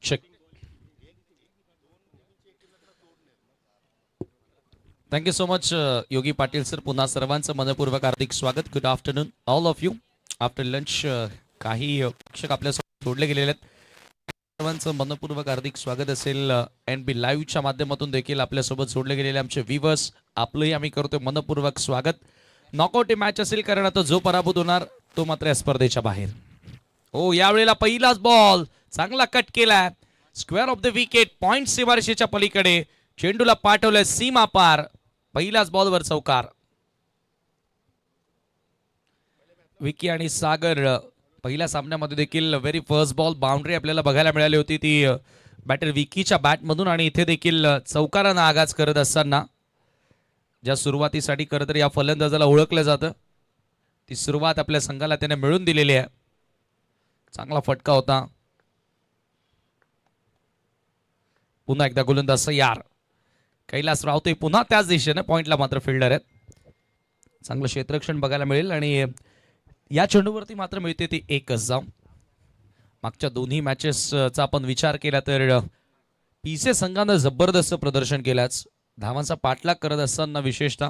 Check. Thank you so much योगी Patil sir. पुन्हा सर्वांचं मनपूर्वक हार्दिक स्वागत. Good afternoon all of you. After lunch काही प्रेक्षक आपल्यासोबत जोडले गेलेले आहेत. सर्वांचं मनपूर्वक हार्दिक स्वागत असेल. एन बी लाईव्हच्या माध्यमातून देखील आपल्यासोबत जोडले गेलेले आमचे व्ह्यूवर्स, आपलंही आम्ही करतोय मनपूर्वक स्वागत. नॉकआउट मॅच असेल, कारण आता जो पराभूत होणार तो मात्र या स्पर्धेच्या बाहेर. हो, यावेळेला पहिलाच बॉल चांगला कट केलाय. Square of the wicket, point सीमारेषेच्या पलीकडे चेंडूला पाठवलंय सीमा पार. पहिल्याच बॉलवर चौकार. विकी आणि सागर पहिल्या सामन्यामध्ये देखील व्हेरी फर्स्ट बॉल बाउंड्री आपल्याला बघायला मिळाली होती, ती बॅटर विकीच्या बॅटमधून. आणि इथे देखील चौकारानं आगाज करत असताना ज्या सुरुवातीसाठी खरं तर या फलंदाजाला ओळखलं जातं, ती सुरुवात आपल्या संघाला त्याने मिळून दिलेली आहे. चांगला फटका होता. पुन्हा एकदा गोलंदाज यार कैलास रावते पुन्हा त्याच दिशेने. पॉइंटला मात्र फिल्डर आहेत. चांगलं क्षेत्ररक्षण बघायला मिळेल आणि या चेंडूवरती मात्र मिळते ती एकच धाव. मागच्या दोन्ही मॅचेसचा आपण विचार केला तर पीसे संघानं जबरदस्त प्रदर्शन केल्याच. धावांचा पाठलाग करत असताना विशेषतः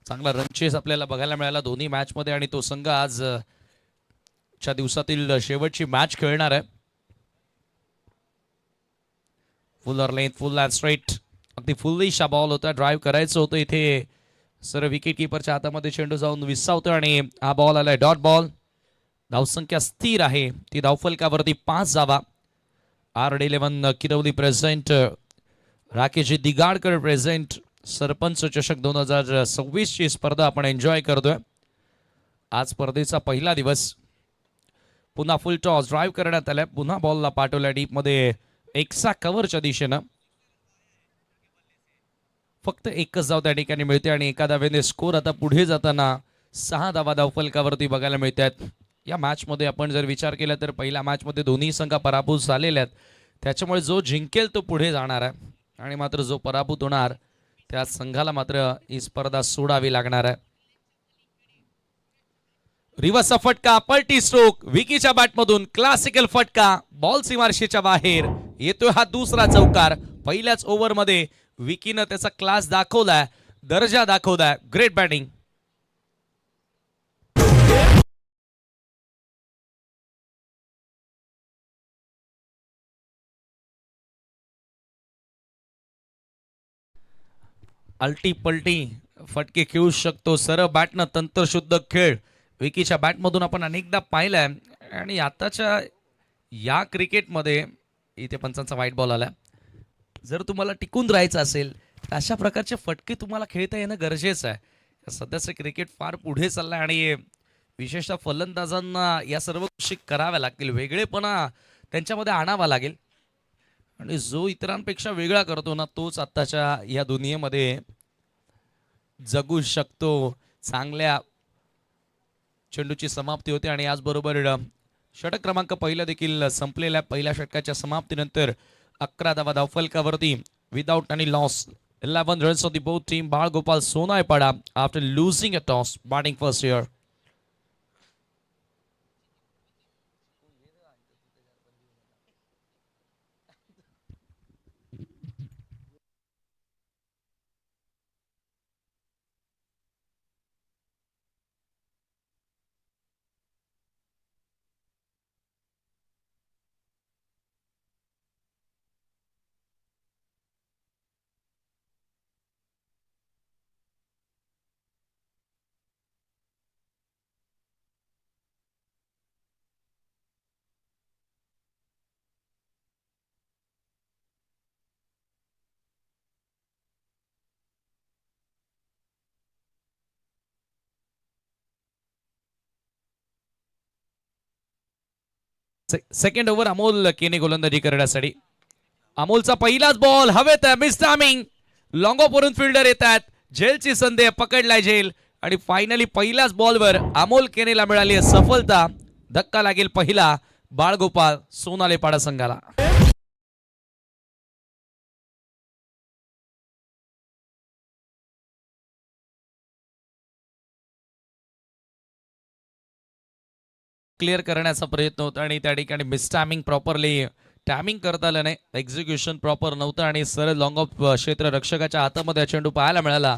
चांगला रन चेस आपल्याला बघायला मिळाला दोन्ही मॅचमध्ये. आणि तो संघ आज च्या दिवसातील शेवटची मॅच खेळणार आहे. फुल लेंथ, फुल अँड स्ट्रेट, अगदी फुल्लीशा बॉल होता. ड्राईव्ह करायचं होतं इथे. सर विकेट किपरच्या हातामध्ये चेंडू जाऊन विसावतो आणि हा बॉल आलाय डॉट बॉल. धावसंख्या स्थिर आहे, ती धावफलकावरती 5 धावा. RD11 Kirvali present, Rakesh Digadkar present. Sarpanch Chashak 2026 ची स्पर्धा आपण एन्जॉय करतोय. आज स्पर्धेचा पहिला दिवस. पुन्हा फुल टॉस ड्राईव्ह करण्यात आलाय. पुन्हा बॉलला पाठवल्या डीप मध्ये एक्सा कव्हरच्या दिशेनं. फक्त एकच धाव त्या ठिकाणी मिळते आणि एका धावेने स्कोर आता पुढे जाताना 6 धावा धावफलकावरती बघायला मिळतात. या मॅचमध्ये आपण जर विचार केला तर पहिल्या मॅचमध्ये दोन्ही संघ पराभूत झालेले आहेत. त्याच्यामुळे जो जिंकेल तो पुढे जाणार आहे आणि मात्र जो पराभूत होणार त्या संघाला मात्र ही स्पर्धा सोडावी लागणार आहे. रिव्हर्सचा फटका, पलटी स्ट्रोक विकीच्या बॅटमधून. क्लासिकल फटका, बॉल सीमारेषेच्या बाहेर. येतोय हा दुसरा चौकार. पहिल्याच ओव्हरमध्ये विकीनं त्याचा क्लास दाखवलाय, दर्जा दाखवलाय. Great batting. अल्टी पलटी फटके खेळू शकतो. सरळ बॅटनं तंत्रशुद्ध खेळ विकीच्या बॅटमधून आपण अनेकदा पाहिलाय. आणि आताच्या या क्रिकेटमध्ये इथे पंचांचा व्हाईट बॉल आला. जर तुम्हाला टिकून राहायचं असेल तर अशा प्रकारचे फटके तुम्हाला खेळता येणं गरजेचं आहे. सध्याचं क्रिकेट फार पुढे चाललंय आणि विशेषतः फलंदाजांना या सर्व गोष्टी कराव्या लागतील. वेगळेपणा त्यांच्यामध्ये आणावा लागेल आणि जो इतरांपेक्षा वेगळा करतो ना तोच आत्ताच्या या दुनियेमध्ये जगू शकतो. चांगल्या चेंडूची समाप्ती होते आणि याचबरोबर षटक क्रमांक पहिला देखील संपलेल्या. पहिल्या षटकाच्या समाप्तीनंतर 11 धावा धावफलकावरती without any loss. 11 runs of the both team. Balgopal Sonaypada after losing a toss batting first here. Second over Amol Kene गोलंदाजी करण्यासाठी. अमोलचा पहिलाच बॉल हवेत आहे. Miss timing. लॉंग ऑफ वरून फिल्डर येत आहेत. झेलची संधी आहे, पकडलाय झेल. आणि फायनली पहिल्याच बॉलवर अमोल केनेला मिळाली आहे सफलता. धक्का लागेल पहिला बाळगोपाल सोनालेपाडा संघाला. क्लिअर करण्याचा प्रयत्न होता आणि त्या ठिकाणी मिस टायमिंग प्रॉपरली टायमिंग करता आलं नाही, एक्झिक्युशन प्रॉपर नव्हतं आणि सरळ लॉंग ऑफ क्षेत्र रक्षकाच्या हातामध्ये चेंडू पाहायला मिळाला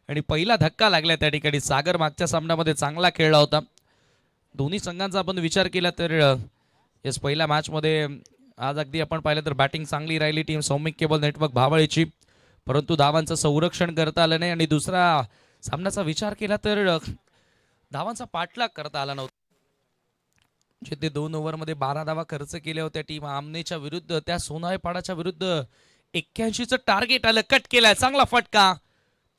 आणि पहिला धक्का लागला त्या ठिकाणी. सागर मागच्या सामन्यामध्ये चांगला खेळला होता. दोन्ही संघांचा आपण विचार केला तर येस पहिल्या मॅचमध्ये आज अगदी आपण पाहिलं तर बॅटिंग चांगली राहिली टीम सौमिक केबल नेटवर्क भावळीची, परंतु धावांचं संरक्षण करता आलं नाही आणि दुसरा सामन्याचा विचार केला तर धावांचा पाठलाग करता आला नव्हता. जिथे 2 ओव्हरमध्ये 12 धावा खर्च केल्या होत्या टीम आमनेच्या विरुद्ध, त्या सोनाईपाडाच्या विरुद्ध 81चं टार्गेट आलं, कट केलाय, चांगला फटका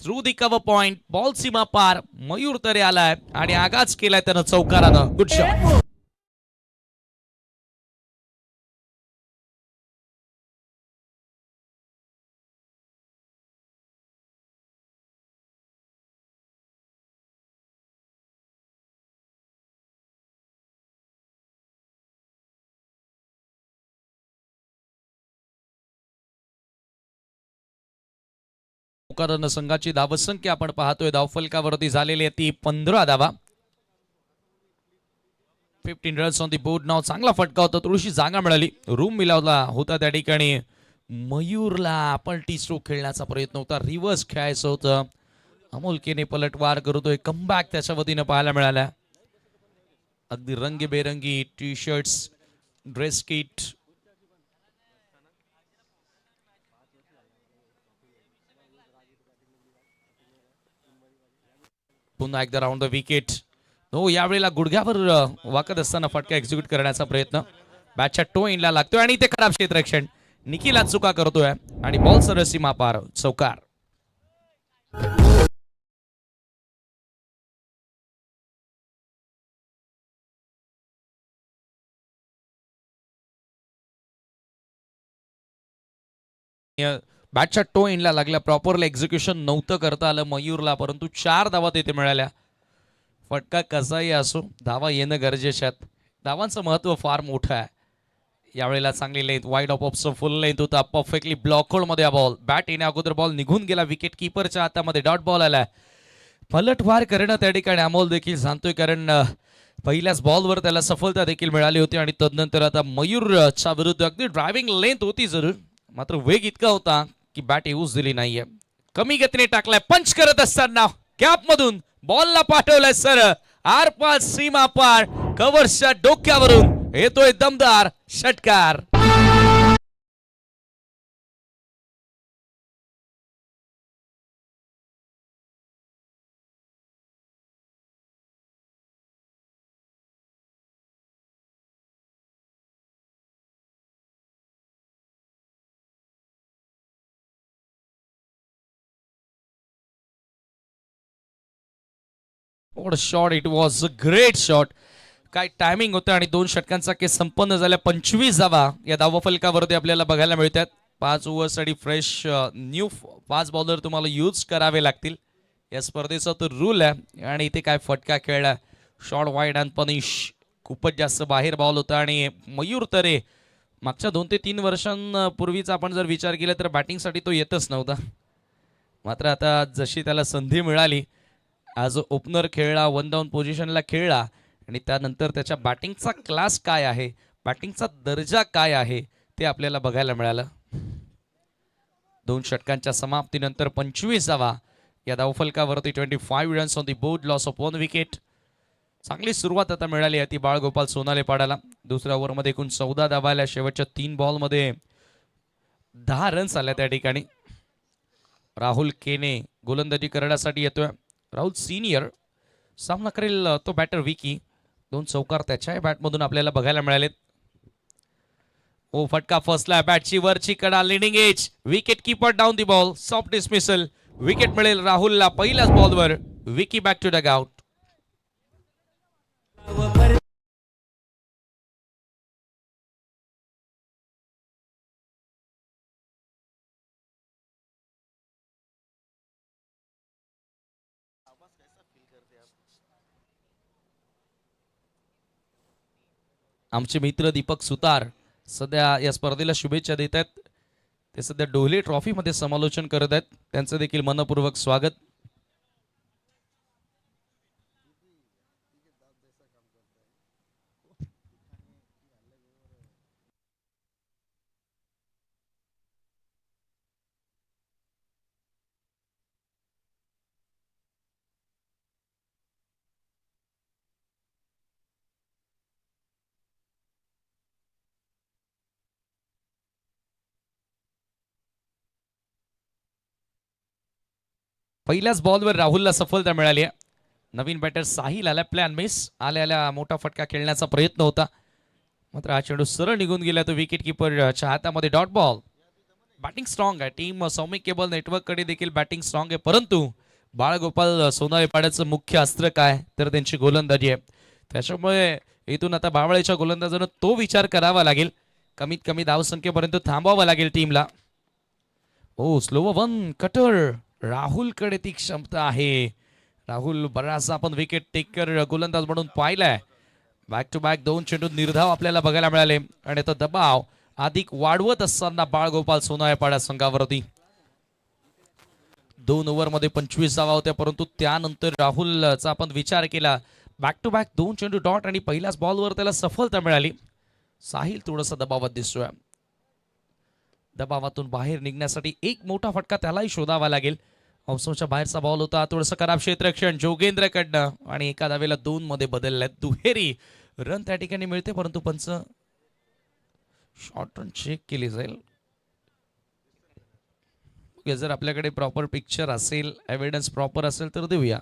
through the cover point, ball सीमा पार, मयूर तरे आलाय आणि आगाज केलाय त्यानं चौकारानं. Good shot. चौकारानं संघाची धावसंख्या आपण पाहतोय धावफलकावरती झालेली आहे ती 15 धावा. 15 रन्स ऑन दी बोर्ड नाव. चांगला फटका होता, थोडीशी जागा मिळाली, रूम मिळवला होता त्या ठिकाणी. मयूरला आपण टी स्ट्रोक खेळण्याचा प्रयत्न होता, रिव्हर्स खेळायचं होतं. अमोल केने पलटवार करतोय, कमबॅक त्याच्या वतीनं पाहायला मिळाला. अगदी रंगीबेरंगी टी शर्ट्स, ड्रेस किट, पुन्हा एकदा राऊंड द विकेट. हो, यावेळेला गुडघ्यावर वाकत असताना फटका एक्झिक्यूट करण्याचा प्रयत्न बॅटच्या टो एंडला लागतोय आणि ते खराब क्षेत्ररक्षण. निखिल चुका करतोय आणि बॉल सरळ सीमा पार, चौकार. बॅटच्या टो एंडला लागला, प्रॉपरली एक्झिक्युशन नव्हतं करता आलं मयूरला, परंतु 4 धावा तिथे मिळाल्या. फटका कसाही असो, धावा येणं गरजेचे आहेत. धावांचं महत्व फार मोठं आहे. यावेळेला चांगली लेंथ, वाईड ऑफ ऑफचं फुल लेंथ होता, परफेक्टली ब्लॉक होल्डमध्ये हा बॉल. बॅट येण्या अगोदर बॉल निघून गेला, विकेट किपरच्या हातामध्ये डॉट बॉल आलाय. पलटवार करणं त्या ठिकाणी अमोल देखील सांगतोय, कारण पहिल्याच बॉलवर त्याला सफलता देखील मिळाली होती आणि तदनंतर आता मयूरच्या विरुद्ध अगदी ड्रायव्हिंग लेंथ होती जरूर, मात्र वेग इतका होता की बॅट येऊच दिली नाहीये. कमी गतीने टाकलाय, पंच करत असताना कॅप मधून बॉलला पाठवलाय सर आरपार सीमा पार, कव्हर्सच्या डोक्यावरून येतोय दमदार षटकार. What a shot it was, a great shot. काय टायमिंग होतं आणि 2 षटकांचा केस संपन्न झाल्या. 25 धावा या धावफलकावरती आपल्याला बघायला मिळतात. 5 ओव्हरसाठी फ्रेश न्यू 5 बॉलर तुम्हाला यूज करावे लागतील. या स्पर्धेचा तो रूल आहे आणि इथे काय फटका खेळला, शॉर्ट वाईड अँड पनिश, खूपच जास्त बाहेर बॉल होता आणि मयूर तरे मागच्या 2 ते 3 वर्षांपूर्वीचा आपण जर विचार केला तर बॅटिंगसाठी तो येतच नव्हता. मात्र आता जशी त्याला संधी मिळाली, ॲज अ ओपनर खेळला, 1 डाऊन पोझिशनला खेळला आणि त्यानंतर त्याच्या बॅटिंगचा क्लास काय आहे, बॅटिंगचा दर्जा काय आहे ते आपल्याला बघायला मिळालं. 2 षटकांच्या समाप्तीनंतर 25 धावा या धावफलकावरती. 25 runs on the board, loss of 1 wicket. चांगली सुरुवात आता मिळाली आहे ती बाळगोपाल सोनालेपाडाला. दुसऱ्या ओव्हरमध्ये एकूण 14 धावा आल्या. शेवटच्या 3 बॉलमध्ये 10 रन्स आल्या त्या ठिकाणी. राहुल केने गोलंदाजी करण्यासाठी येतोय. राहुल सिनियर सामना करेल तो बॅटर विकी. 2 चौकार त्याच्या बॅटमधून आपल्याला बघायला मिळालेत. ओ फटका फसला, बॅटची वरची कडा, leading edge, wicket keeper down the ball, soft dismissal. Wicket मिळेल राहुलला पहिल्याच बॉलवर. Vicky back to dugout. आमचे मित्र दीपक सुतार सध्या या स्पर्धेला शुभेच्छा देत आहेत. ते सध्या डोहले ट्रॉफीमध्ये समालोचन करत आहेत, त्यांचं देखील मनपूर्वक स्वागत. पहिल्याच बॉलवर राहुलला सफलता मिळाली आहे. नवीन बॅटर साहिल आला, प्लॅन मिस. आल्या मोठा फटका खेळण्याचा प्रयत्न होता, मात्र हा चेंडू सरळ निघून गेला. तो विकेट किपरच्या हातामध्ये डॉट बॉल. बॅटिंग स्ट्रॉंग आहे टीम सौमिक केबल नेटवर्ककडे देखील बॅटिंग स्ट्रॉंग आहे, परंतु बाळगोपाल सोनाळेपाड्याचं मुख्य अस्त्र काय तर त्यांची गोलंदाजी आहे. त्याच्यामुळे इथून आता बावळेच्या गोलंदाजानं तो विचार करावा लागेल, कमीत कमी धावसंख्येपर्यंत थांबावं लागेल टीमला. ओ स्लो वन कटर. राहुलकडे ती क्षमता आहे. राहुल बराचसा आपण विकेट टेकर गोलंदाज म्हणून पाहिलाय. बॅक टू बॅक 2 चेंडू निर्धाव आपल्याला बघायला मिळाले आणि तो दबाव अधिक वाढवत असताना बाळगोपाल सोनाळेपाडा संघावरती. 2 ओव्हरमध्ये 25 धावा होत्या, परंतु त्यानंतर राहुलचा आपण विचार केला, बॅक टू बॅक 2 चेंडू डॉट आणि पहिल्याच बॉलवर त्याला सफलता मिळाली. साहिल थोडासा दबावात दिसतोय. दबावातून बाहेर निघण्यासाठी एक मोठा फटका त्यालाही शोधावा लागेल. ऑफस्टोनच्या बाहेरचा बॉल होता, थोडंसं खराब क्षेत्ररक्षण जोगेंद्रकडनं आणि एका धावेला 2 मध्ये बदलल्यात. दुहेरी रन त्या ठिकाणी मिळते, परंतु पंच शॉर्ट रन चेक केली जाईल. जर आपल्याकडे प्रॉपर पिक्चर असेल, एव्हिडन्स प्रॉपर असेल तर देऊया.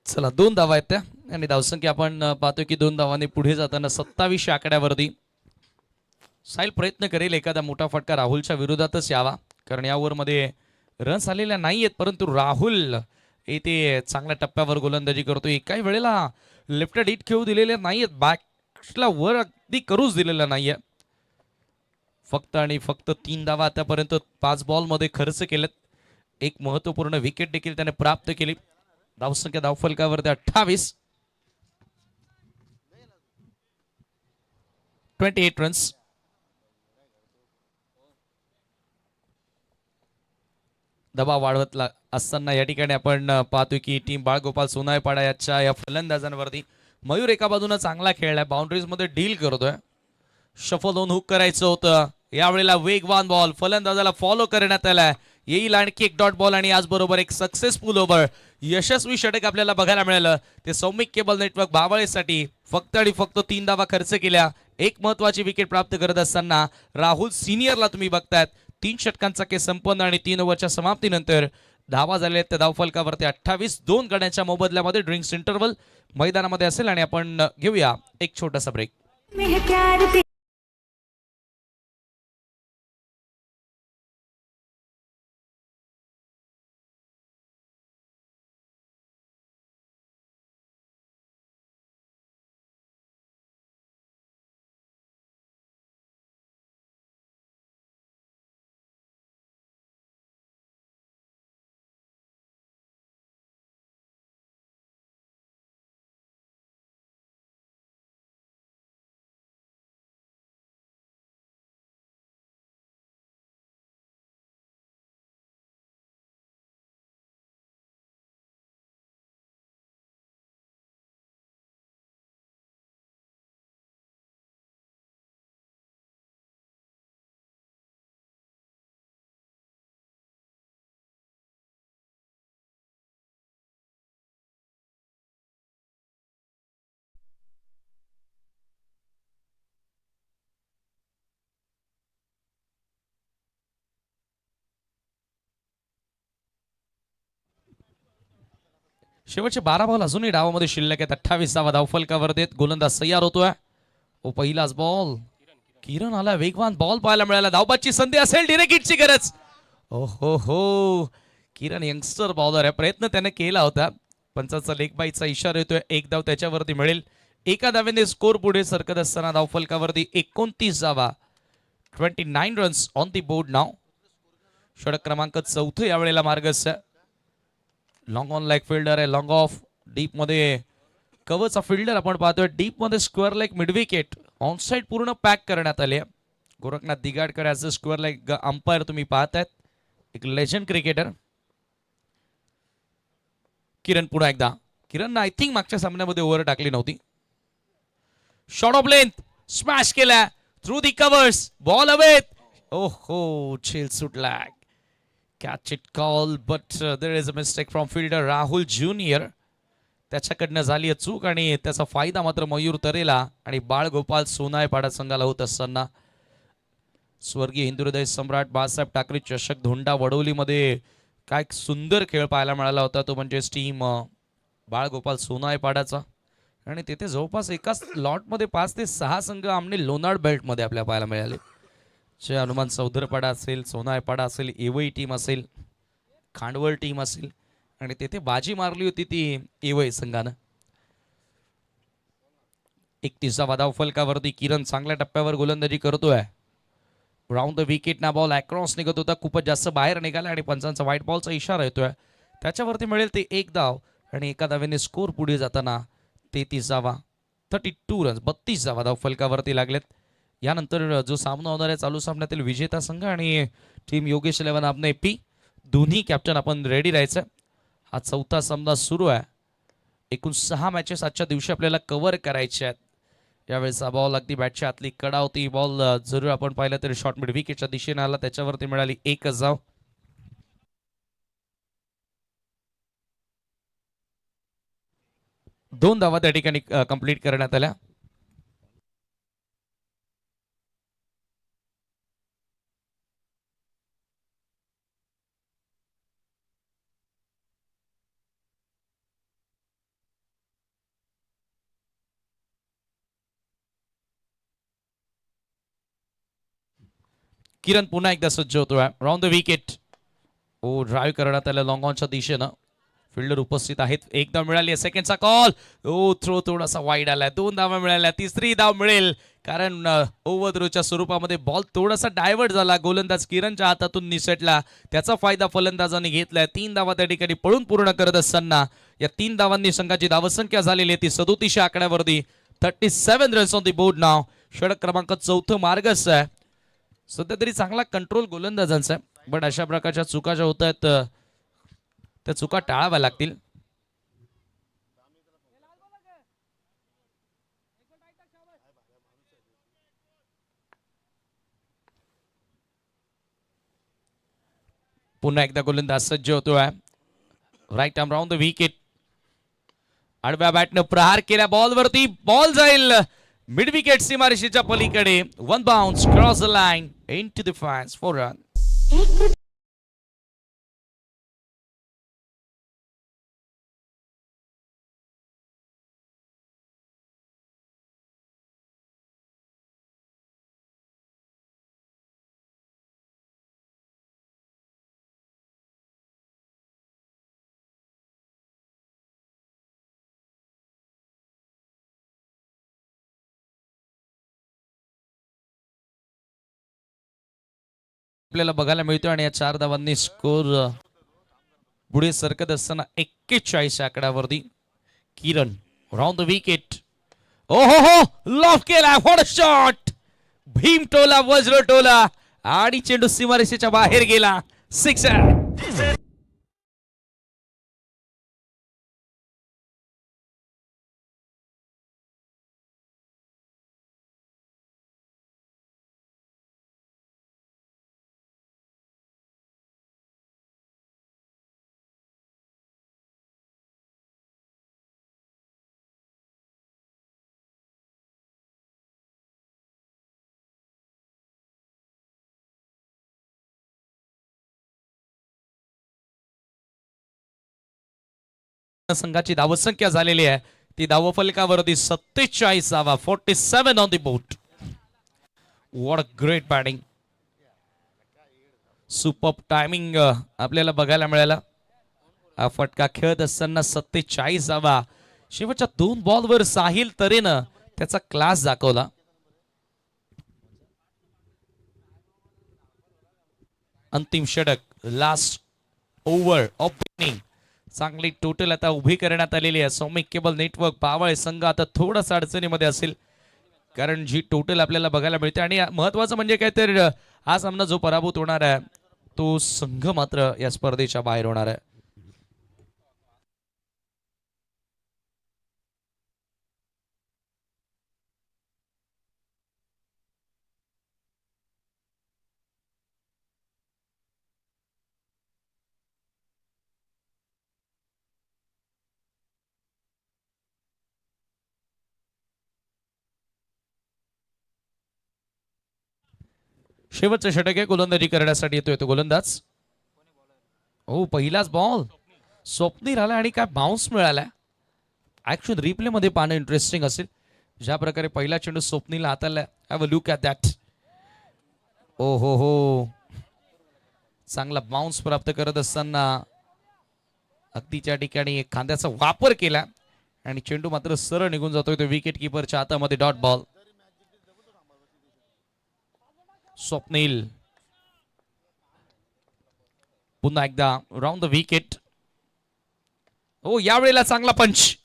चला 2 धावा आहेत त्या आणि धावसंख्या आपण पाहतोय की 2 धावांनी पुढे जाताना 27 आकड्यावरती. साहिल प्रयत्न करेल एखादा मोठा फटका राहुलच्या विरोधातच यावा, कारण या ओव्हरमध्ये रन्स आलेल्या नाहीयेत, परंतु राहुल येथे चांगल्या टप्प्यावर गोलंदाजी करतोय. एकाही वेळेला लेफ्ट हिट खेळू दिलेले नाहीयेत, बॅकला वर अगदी करूच दिलेला नाहीये. फक्त आणि फक्त 3 धावा आतापर्यंत 5 बॉलमध्ये खर्च केलेत. एक महत्वपूर्ण विकेट देखील त्याने प्राप्त केली. धावसंख्या धावफलकावरती 28. 28 रन्स. दबाव वाढवत असताना या ठिकाणी आपण पाहतोय की टीम बाळगोपाल सोनाळेपाडा याच्या या फलंदाजांवरती. मयूर एका बाजूने चांगला खेळलाय, बाउंड्रीज मध्ये डील करतोय. शफल होऊन हुक करायचं होतं, यावेळेला वेगवान बॉल फलंदाजाला फॉलो करण्यात आलाय. येईल आणखी एक डॉट बॉल आणि याचबरोबर एक सक्सेसफुल ओव्हर, यशस्वी षटक आपल्याला बघायला मिळालं. ते सौमिक केबल नेटवर्क बावळेसाठी फक्त आणि फक्त 3 धावा खर्च केल्या. एक महत्वाची विकेट प्राप्त करत असताना राहुल सिनियरला तुम्ही बघतायत 3 षटकांचा खेळ संपन्न आणि 3 ओव्हरच्या समाप्तीनंतर धावा झालेल्या त्या धावफलकावरती 28. 2 गड्यांच्या मोबदल्यामध्ये ड्रिंक्स इंटरव्हल मैदानामध्ये असेल आणि आपण घेऊया एक छोटासा ब्रेक. शेवटचे 12 बॉल अजूनही डावामध्ये शिल्लक आहेत. 28 धावा धावफलकावर देत गोलंदाज तयार होतोय. ओ पहिलाच बॉल, किरण आला, वेगवान बॉल पाहायला मिळाला. धावबाची संधी असेल, डिरेक्ट हिटची गरज. ओ हो किरण यंगस्टर बॉलर आहे, प्रयत्न त्याने केला होता. पंचाचा लेग बाईचा इशारा येतोय, एक धाव त्याच्यावरती मिळेल. एका धावेने स्कोर पुढे सरकत असताना धावफलकावरती 29 धावा, 29 रन्स ऑन दी बोर्ड नाव. षटक क्रमांक 4 यावेळेला मार्गस्थ. लॉंग ऑन लेग फिल्डर आहे, लॉंग ऑफ डीप मध्ये कव्हरचा फिल्डर आपण पाहतोय. डीप मध्ये square leg mid wicket on side पूर्ण पॅक करण्यात आले. Gorakhnath Digadkar as a square leg umpire तुम्ही पाहतायत. एक लेजंड क्रिकेटर किरण पुन्हा एकदा. किरण आय थिंक मागच्या सामन्यामध्ये ओव्हर टाकली नव्हती. शॉट ऑफ लेंथ स्मॅश केला थ्रू दी कव्हर्स. बॉल अवेत. ओहो झेल सुटला. Catch it call but there is a mistake from fielder Rahul junior. त्याच्याकडनं झाली चूक आणि त्याचा फायदा मात्र मयूर तरेला आणि बाळगोपाल सोनायपाडा संघाला होत असताना स्वर्गीय हिंदुहृदय सम्राट बाळासाहेब ठाकरे चषक धोंडा वडवलीमध्ये काय सुंदर खेळ पाहायला मिळाला होता. तो म्हणजे टीम बाळगोपाल सोनायपाडाचा आणि तिथे जवळपास एकाच लॉटमध्ये 5 ते 6 संघ आमने लोणार्ड बेल्टमध्ये आपल्याला पाहायला मिळाले. जे हनुमान सौदरपाडा असेल, सोनायपाडा असेल, एवई टीम असेल, खांडवळ टीम असेल आणि तिथे बाजी मारली होती ती एवई संघानं. 31वा धाव फलकावरती किरण चांगल्या टप्प्यावर गोलंदाजी करतोय. राऊंड द विकेट ना बॉल अक्रॉस निघत होता, खूपच जास्त बाहेर निघाला आणि पंचांचा व्हाईट बॉलचा इशारा येतोय. त्याच्यावरती मिळेल ते 1 धाव आणि एका धावेने स्कोर पुढे जाताना 32 रन्स 32वा धाव फलकावरती लागलेत. यानंतर जो सामना होणार आहे चालू सामन्यातील विजेता संघ आणि टीम योगेश 11 आपने पी दोन्ही कॅप्टन आपण रेडी राहायचं. हा 4था सामना सुरू आहे. एकूण 6 मॅचेस आजच्या दिवशी आपल्याला कव्हर करायचे आहेत. यावेळेचा बॉल अगदी बॅटच्या आतली कडा होती. बॉल जरूर आपण पाहिलं तरी शॉर्ट मिड विकेटच्या दिशेने आला. त्याच्यावरती मिळाली 1 धाव. दोन धावा त्या ठिकाणी कंप्लीट करण्यात आल्या. किरण पुन्हा एकदा सज्ज होतोय. Round the wicket. ओ ड्राईव्ह करण्यात आलं लॉंग ऑनच्या दिशेनं. फिल्डर उपस्थित आहेत. 1 धाव मिळाली. सेकंडचा कॉल. ओ थ्रो थोडासा वाईड आलाय. 2 धावा मिळाल्या. 3री धाव मिळेल कारण ओव्हर थ्रोच्या स्वरूपामध्ये बॉल थोडासा डायव्हर्ट झाला. गोलंदाज किरणच्या हातातून निसटला. त्याचा फायदा फलंदाजाने घेतलाय. 3 धावा त्या ठिकाणी पळून पूर्ण करत असताना या 3 धावांनी संघाची धावसंख्या झालेली आहे ती 37 आकड्यावरती. 37 रन्स ऑन दी बोर्ड नाव. षटक क्रमांक 4 मार्गस आहे. सध्या तरी चांगला कंट्रोल गोलंदाजांचा आहे, पण अशा प्रकारच्या चुका ज्या होत आहेत त्या चुका टाळाव्या लागतील. पुन्हा एकदा गोलंदाज सज्ज होतोय. Right arm round the wicket. आडव्या बॅटनं प्रहार केल्या बॉलवरती. बॉल जाईल मिड विकेट सीमारेषेच्या पलीकडे. 1 bounce cross the line into the fans 4 run. आपल्याला बघायला मिळतो आणि या 4 धावांनी स्कोर पुढे सरकत असताना 41 आकड्यावरती. किरण राऊंड द विकेट. ओ हो हो लॉफ केला. What a shot. भीम टोला वज्र टोला आणि चेंडू सीमारेषेच्या बाहेर गेला. 6. संघाची धावसंख्या झालेली आहे ती धावफलकावरती 47 धावा. 47 on the boat. What a great batting. Super timing आपल्याला बघायला मिळाला. हा फटका खेळत असताना 47 धावा. शेवटच्या 2 बॉलवर साहिल तरेनं त्याचा क्लास दाखवला. अंतिम षटक लास्ट ओव्हर ऑफ इनिंग. चांगली टोटल आता उभी करण्यात आलेली आहे. सौमिक केबल नेटवर्क पावळे संघ आता थोडासा अडचणीमध्ये असेल कारण जी टोटल आपल्याला बघायला मिळते आणि महत्वाचं म्हणजे काय तर हा सामना जो पराभूत होणार आहे तो संघ मात्र या स्पर्धेच्या बाहेर होणार आहे. शेवटचं षटक आहे, गोलंदाजी करण्यासाठी येतोय तो गोलंदाज. हो, पहिलाच बॉल स्वप्नील आला आणि काय बाउन्स मिळाला. ऍक्शन रिप्ले मध्ये पाहणं इंटरेस्टिंग असेल, ज्या प्रकारे पहिला चेंडू स्वप्नील हाताला. Have a look at that. ओ हो, चांगला बाउन्स प्राप्त करत असताना अगदी त्या ठिकाणी खांद्याचा वापर केला आणि चेंडू मात्र सरळ निघून जातोय तो विकेट किपरच्या हातामध्ये. Dot ball. स्वप्नील पुन्हा एकदा राऊंड द विकेट. हो, यावेळेला चांगला पंच.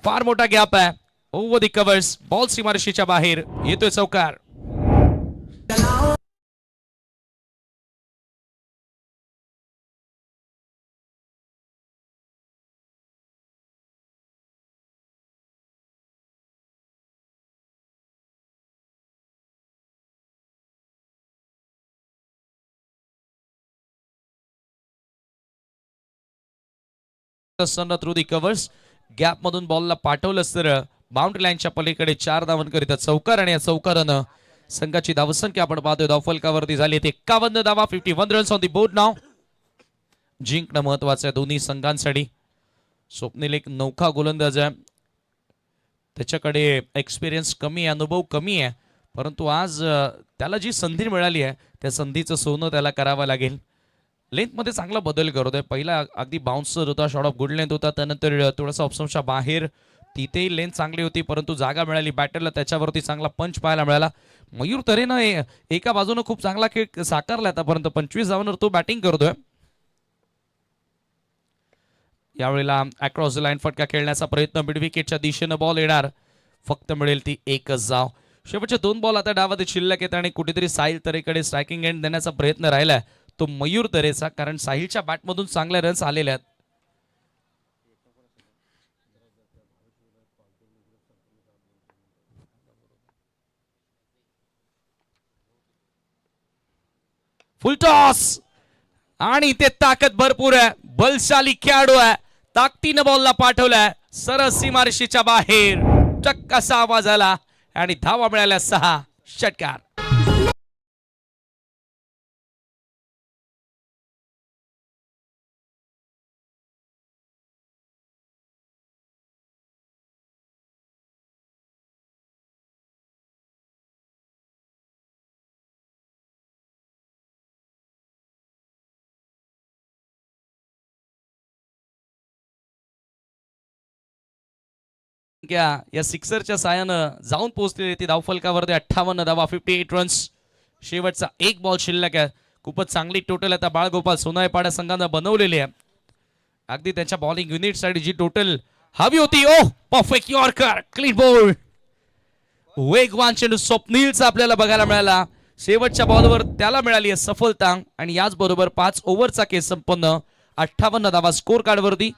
फार मोठा गॅप आहे. Over the covers. बॉल सीमारेषेच्या बाहेर येतोय चौकार. Through the covers. गॅप मधून बॉलला पाठवलं तर बाउंड्री लाईनच्या पलीकडे 4 धावांकरिता चौकार आणि या चौकारानं संघाची धावसंख्या आपण पाहतोय धावफलकावरती झाली 51 धावा. 51 रन्स ऑन दी बोर्ड नाव. जिंकणं महत्वाचं आहे दोन्ही संघांसाठी. स्वप्नील एक नौका गोलंदाज आहे, त्याच्याकडे एक्सपिरियन्स कमी आहे, अनुभव कमी आहे, परंतु आज त्याला जी संधी मिळाली आहे त्या संधीचं सोनं त्याला करावं लागेल. लेंथ मध्ये चांगला बदल करतोय. पहिला अगदी बाउन्सर होता, शॉट ऑफ गुड लेंथ होता, त्यानंतर थोडासा ऑप्शनच्या बाहेर, तिथेही लेंथ चांगली होती, परंतु जागा मिळाली बॅटरला, त्याच्यावरती चांगला पंच पाहायला मिळाला. मयूर तरेनं एका बाजूने खूप चांगला खेळ साकारला आतापर्यंत. 25 धावांवर तो बॅटिंग करतोय. यावेळेला अक्रॉस द लाईन फटका खेळण्याचा प्रयत्न. मिड विकेटच्या दिशेनं बॉल येणार, फक्त मिळेल ती एकच धाव. शेवटचे 2 बॉल आता डावात शिल्लक आहेत आणि कुठेतरी साहिल तरेकडे स्ट्रायकिंग एंड देण्याचा प्रयत्न राहिलाय तो मयूर तरेचा, कारण साहिलच्या बॅटमधून चांगले रन्स आलेले आहेत. फुल टॉस आणि इथे ताकद भरपूर आहे, बलशाली खेळाडू आहे, ताकदीनं बॉलला पाठवलाय सरळ सीमारेषेच्या बाहेर. चक्क असा आवाज आला आणि धावा मिळाल्या 6. षटकार. या सिक्सरच्या साहाय्यानं जाऊन पोहोचलेली ती धावफलकावरती 58 धावा. 58 रन्स. शेवटचा 1 बॉल शिल्लक आहे. खूपच चांगली टोटल आता बाळगोपाल सोनाईपाडा संघानं बनवलेली आहे. अगदी त्यांच्या बॉलिंग युनिट साठी जी टोटल हवी होती. ओ परफेक्ट यॉर्कर, क्लीन बोल्ड. वेगवान चेंडू स्वप्नीलचा आपल्याला बघायला मिळाला. शेवटच्या बॉलवर त्याला मिळाली आहे सफलता आणि याच बरोबर 5 ओव्हरचा केस संपन्न. 58 धावा स्कोर कार्डवरती.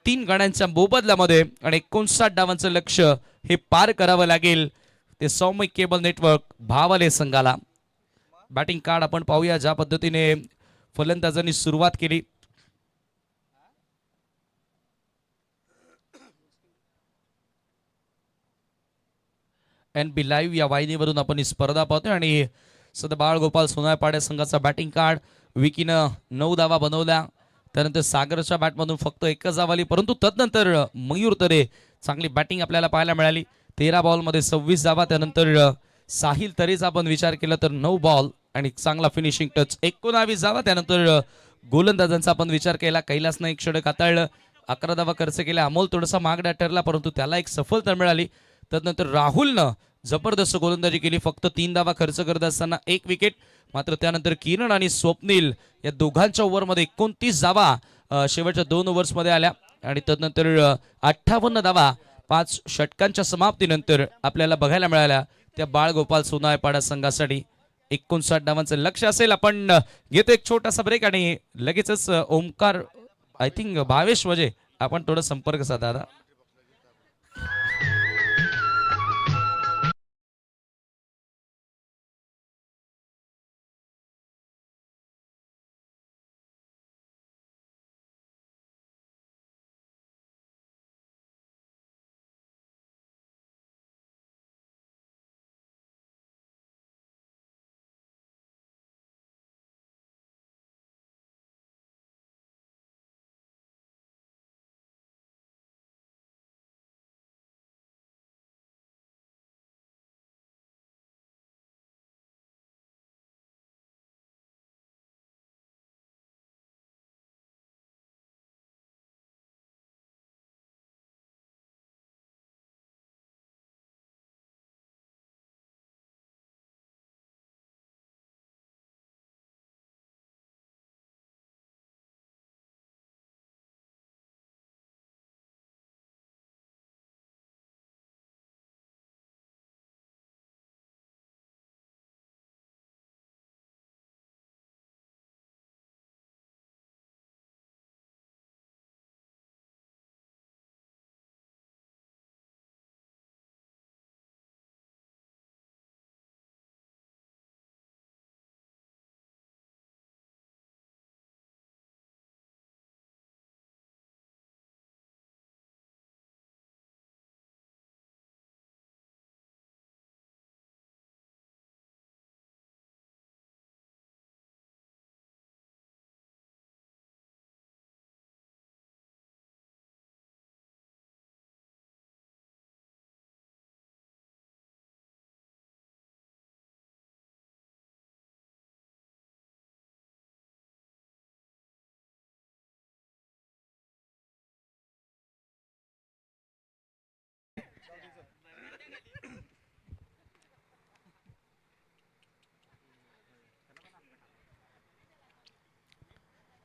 3 गड्यांच्या मोबदल्यामध्ये आणि 59 डावांचं लक्ष्य हे पार करावं लागेल ते सौमिक केबल नेटवर्क भावले संघाला. बॅटिंग कार्ड आपण पाहूया ज्या पद्धतीने फलंदाजांनी सुरुवात केली. NB लाईव्ह या वाहिनीवरून आपण ही स्पर्धा पाहतोय आणि सध्या बाळगोपाल सोनाईपाडा संघाचा बॅटिंग कार्ड. विकीनं 9 धावा बनवल्या, त्यानंतर सागरच्या बॅटमधून फक्त 1च धाव आली, परंतु तदनंतर मयूर तरे चांगली बॅटिंग आपल्याला पाहायला मिळाली. 13 बॉलमध्ये 26 धावा. त्यानंतर साहिल तरेचा आपण विचार केला तर 9 बॉल आणि चांगला फिनिशिंग टच 19 धावा. त्यानंतर गोलंदाजांचा आपण विचार केला, कैलासनं 1 षटक हाताळलं, 11 धावा खर्च केल्या. अमोल थोडासा मागडा ठरला, परंतु त्याला एक सफलता मिळाली. तदनंतर राहुलनं जबरदस्त गोलंदाजी केली, फक्त 3 धावा खर्च करत असताना 1 विकेट. मात्र त्यानंतर किरण आणि स्वप्नील या दोघांच्या ओव्हरमध्ये 29 धावा शेवटच्या 2 ओव्हर्समध्ये आल्या आणि तदनंतर 58 धावा 5 षटकांच्या समाप्तीनंतर आपल्याला बघायला मिळाल्या त्या बाळगोपाल सोनाईपाडा संघासाठी. 59 धावांचं लक्ष असेल. आपण घेतो एक छोटासा ब्रेक आणि लगेचच ओमकार आय थिंक भावेश वजे आपण थोडं संपर्क साधा दादा.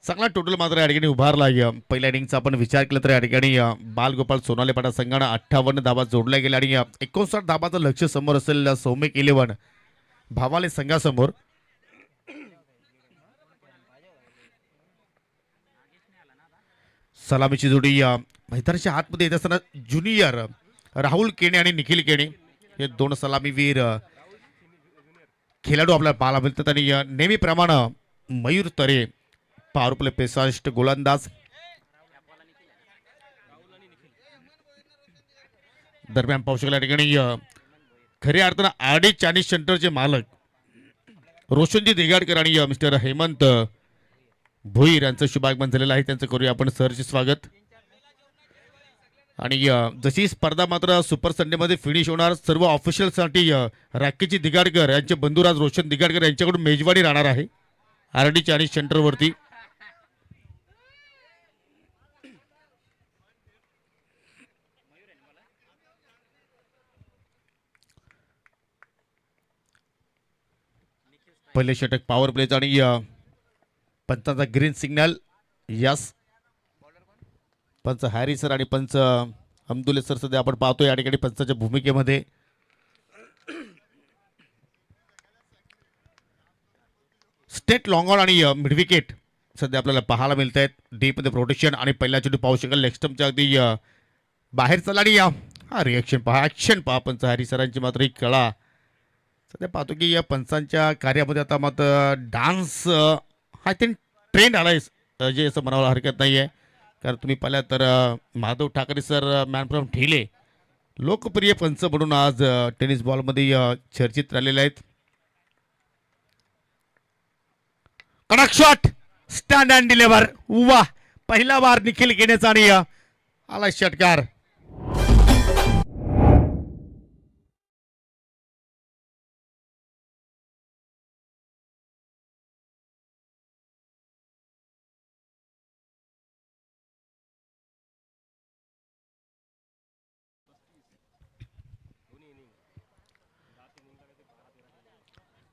चांगला टोटल मात्र या ठिकाणी उभारला. पहिल्या इनिंगचा आपण विचार केला तर या ठिकाणी बालगोपाल सोनाले पाटा संघानं 58 धाबा जोडल्या गेल्या आणि 59 धाबाचं लक्ष समोर असेल सौमिक 11 भावाले संघासमोर. सलामीची जोडी मैदानाच्या आतमध्ये येत असताना ज्युनियर राहुल केणे आणि निखिल केणे हे दोन सलामीवीर खेळाडू आपल्याला पाहायला मिळतात आणि नेहमीप्रमाणे मयूर तरे पॉवर प्ले पेसास्ट गोलंदाज. दरम्यान पाहू शकला ठिकाणी खऱ्या अर्थानं आडी चायनीज सेंटरचे मालक रोशनजी देगाडकर आणि मिस्टर हेमंत भोईर यांचं शुभागमन झालेलं आहे. त्यांचं करूया आपण सरचे स्वागत. आणि जशी स्पर्धा मात्र सुपर संडे मध्ये फिनिश होणार सर्व ऑफिशियलसाठी राकेशजी दिगाडकर यांचे बंधुराज रोशन दिगाडकर यांच्याकडून मेजवानी राहणार आहे आरडी चायनीज सेंटरवरती. पहिले षटक पॉवर प्लेच आणि पंचाचा ग्रीन सिग्नल. यस पंच हॅरी सर आणि पंच अमदुले सर सध्या आपण पाहतोय या ठिकाणी पंचाच्या भूमिकेमध्ये. स्टेट लॉंग ऑन आणि मिड विकेट सध्या आपल्याला पाहायला मिळत आहेत. डीप मध्ये प्रोटेक्शन आणि पहिल्या चेंडू पाहू शकाल लेग स्टंपच्या अगदी बाहेर चला आणि हा रिएक्शन पहा ऍक्शन पहा पंच हॅरी सरांची मात्र ही कळा. सध्या पाहतो की या पंचांच्या कार्यामध्ये आता मात्र डान्स आय थिंक ट्रेंड आलाय जे असं म्हणायला हरकत नाही आहे. कारण तुम्ही पाहिल्या तर Madhav Thackeray sir man from ठेले लोकप्रिय पंच म्हणून आज टेनिस बॉलमध्ये चर्चित राहिलेले आहेत. कडक शॉट स्टँड अँड डिलिव्हर वा पहिला बार निखिल घेण्याचा आणि आला षटकार.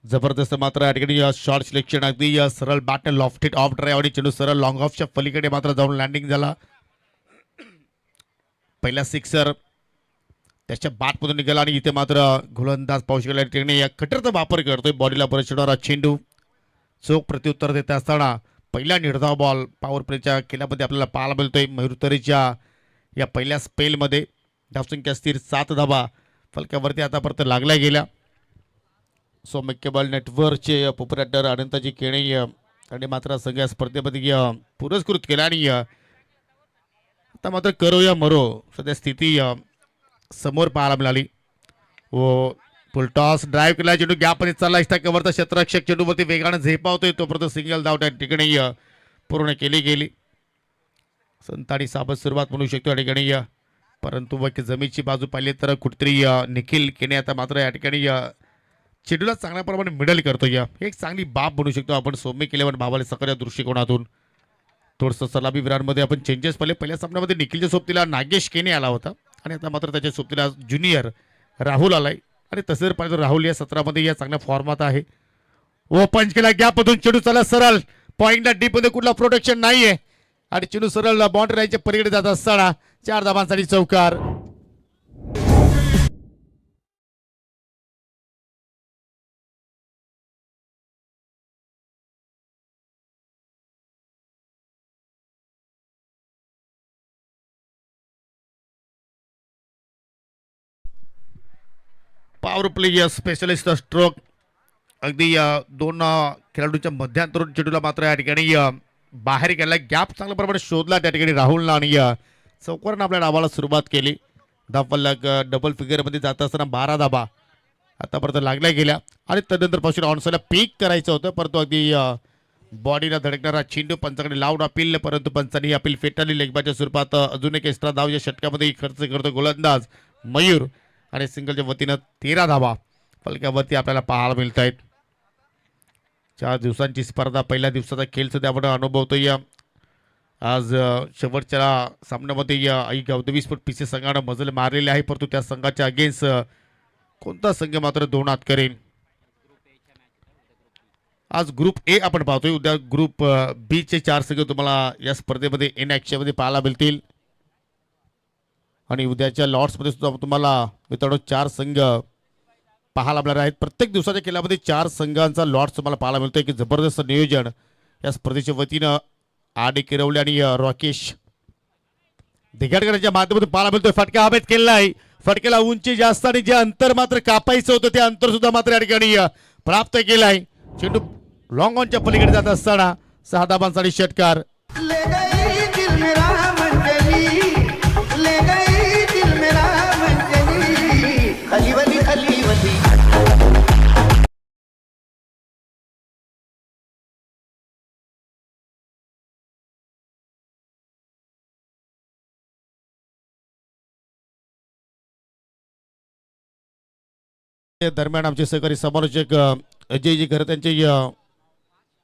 जबरदस्त मात्र या ठिकाणी शॉर्ट सिलेक्शन अगदी सरळ बॅट लॉफ्टेड ऑफ ड्राईव्ह आणि चेंडू सरळ लॉंग ऑफच्या पलीकडे मात्र जाऊन लँडिंग झाला. पहिला सिक्सर त्याच्या बाटमधून निघाला आणि इथे मात्र गोलंदाज पाहू शकला ठिकाणी या कटरचा वापर करतोय बॉडीला परत चढवणारा चेंडू चोख प्रत्युत्तर देत असताना पहिला निर्धाव बॉल पॉवर प्लेच्या खेळामध्ये आपल्याला पाहायला मिळतोय मयूर तरेच्या या पहिल्या स्पेलमध्ये धावसंख्या स्थिर 7 धावा फलकावरती आतापर्यंत लागल्या गेल्या. सौम्य केबल नेटवर्कचे पोपरेटर अनंताजी केणे आणि मात्र सगळ्या स्पर्धेमध्ये पुरस्कृत केला आणि आता मात्र करो या मरो सध्या स्थिती समोर पाहायला मिळाली व फुलटॉस ड्राईव्ह केला चेंडू गॅपमध्ये चालला इष्टा कवरचा क्षेत्ररक्षक चेंडूवरती वेगाने झेपावतोय तोपर्यंत सिंगल धाव त्या ठिकाणी पूर्ण केली गेली. संताडी साबत सुरुवात म्हणू शकतो या ठिकाणी परंतु मग जमीची बाजू पाहिली तर कुठेतरी निखिल केने आता मात्र या ठिकाणी चेंडूला चांगल्या प्रमाणे मिडल करतोय. एक चांगली बाब म्हणू शकतो आपण सौम्य केल्यावर भावाले सकाळ या दृष्टिकोनातून. थोडंसं सलामी विरांमध्ये आपण चेंजेस पाहिले. पहिल्या सामन्यामध्ये निखिलच्या सोबतीला नागेश केने आला होता आणि आता मात्र त्याच्या सोबतीला ज्युनियर राहुल आलाय आणि तसं जर पाहिजे राहुल या सत्रामध्ये या चांगल्या फॉर्मात आहे. ओ पंच केला गॅपमधून चेंडू चला सरळ पॉईंटला डीपमध्ये कुठला प्रोटेक्शन नाहीये आणि चेंडू सरळ बाउंड्री लाईनच्या पलीकडे जात असताना 4 धावांसाठी चौकार. पॉवर प्ले स्पेशलिस्ट स्ट्रोक अगदी दोन खेळाडूंच्या मध्यांतरून चेंडूला मात्र या ठिकाणी बाहेर गेला गॅप चांगल्या प्रमाणे शोधला त्या ठिकाणी राहुलला आणि चौकारानं आपल्या डावाला सुरुवात केली. धावफलक डबल फिगरमध्ये जात असताना 12 धाबा आतापर्यंत लागल्या गेल्या आणि तदनंतर पासून ऑनसाईडला पीक करायचं होतं परंतु अगदी बॉडीला धडकणारा चेंडू पंचाकडे लावून अपील परंतु पंचांनी अपील फेटाळली. लेगबाच्या स्वरूपात अजून एक एक्स्ट्रा धाव या षटकामध्ये खर्च करतो गोलंदाज मयूर आणि सिंगलच्या वतीनं 13 धावा फलकावरती आपल्याला पाहायला मिळत आहेत. 4 दिवसांची स्पर्धा पहिल्या दिवसाचा खेळ सुद्धा आपण अनुभवतोय. आज शेवटच्या सामन्यामध्ये आई गौतमी स्पोर्ट पीसी संघानं मजल मारलेले आहे परंतु त्या संघाच्या अगेन्स्ट कोणता संघ मात्र 2 हात करेल. आज ग्रुप ए आपण पाहतोय. उद्या ग्रुप बी चे 4 संघ तुम्हाला या स्पर्धेमध्ये इन ॲक्शन मध्ये पाहायला मिळतील आणि उद्याच्या लॉर्ड्समध्ये सुद्धा तुम्हाला मित्रांनो 4 संघ पाहायला मिळणार आहेत. प्रत्येक दिवसाच्या खेळामध्ये 4 संघांचा लॉर्ड्स तुम्हाला पाहायला मिळतोय की जबरदस्त नियोजन या स्पर्धेच्या वतीनं आडी किरवले आणि राकेश दिघाडकरांच्या माध्यमातून पाहायला मिळतोय. फटका हवेत केलेला आहे. फटक्याला उंची जास्त आणि जे अंतर मात्र कापायचं होतं ते अंतर सुद्धा मात्र या ठिकाणी प्राप्त केलं आहे. चेंडू लॉंग ऑनच्या पलीकडे जात असताना 6 धावांसाठी षटकार. दरम्यान आमचे सहकारी समालोचक अजयजी घर त्यांचे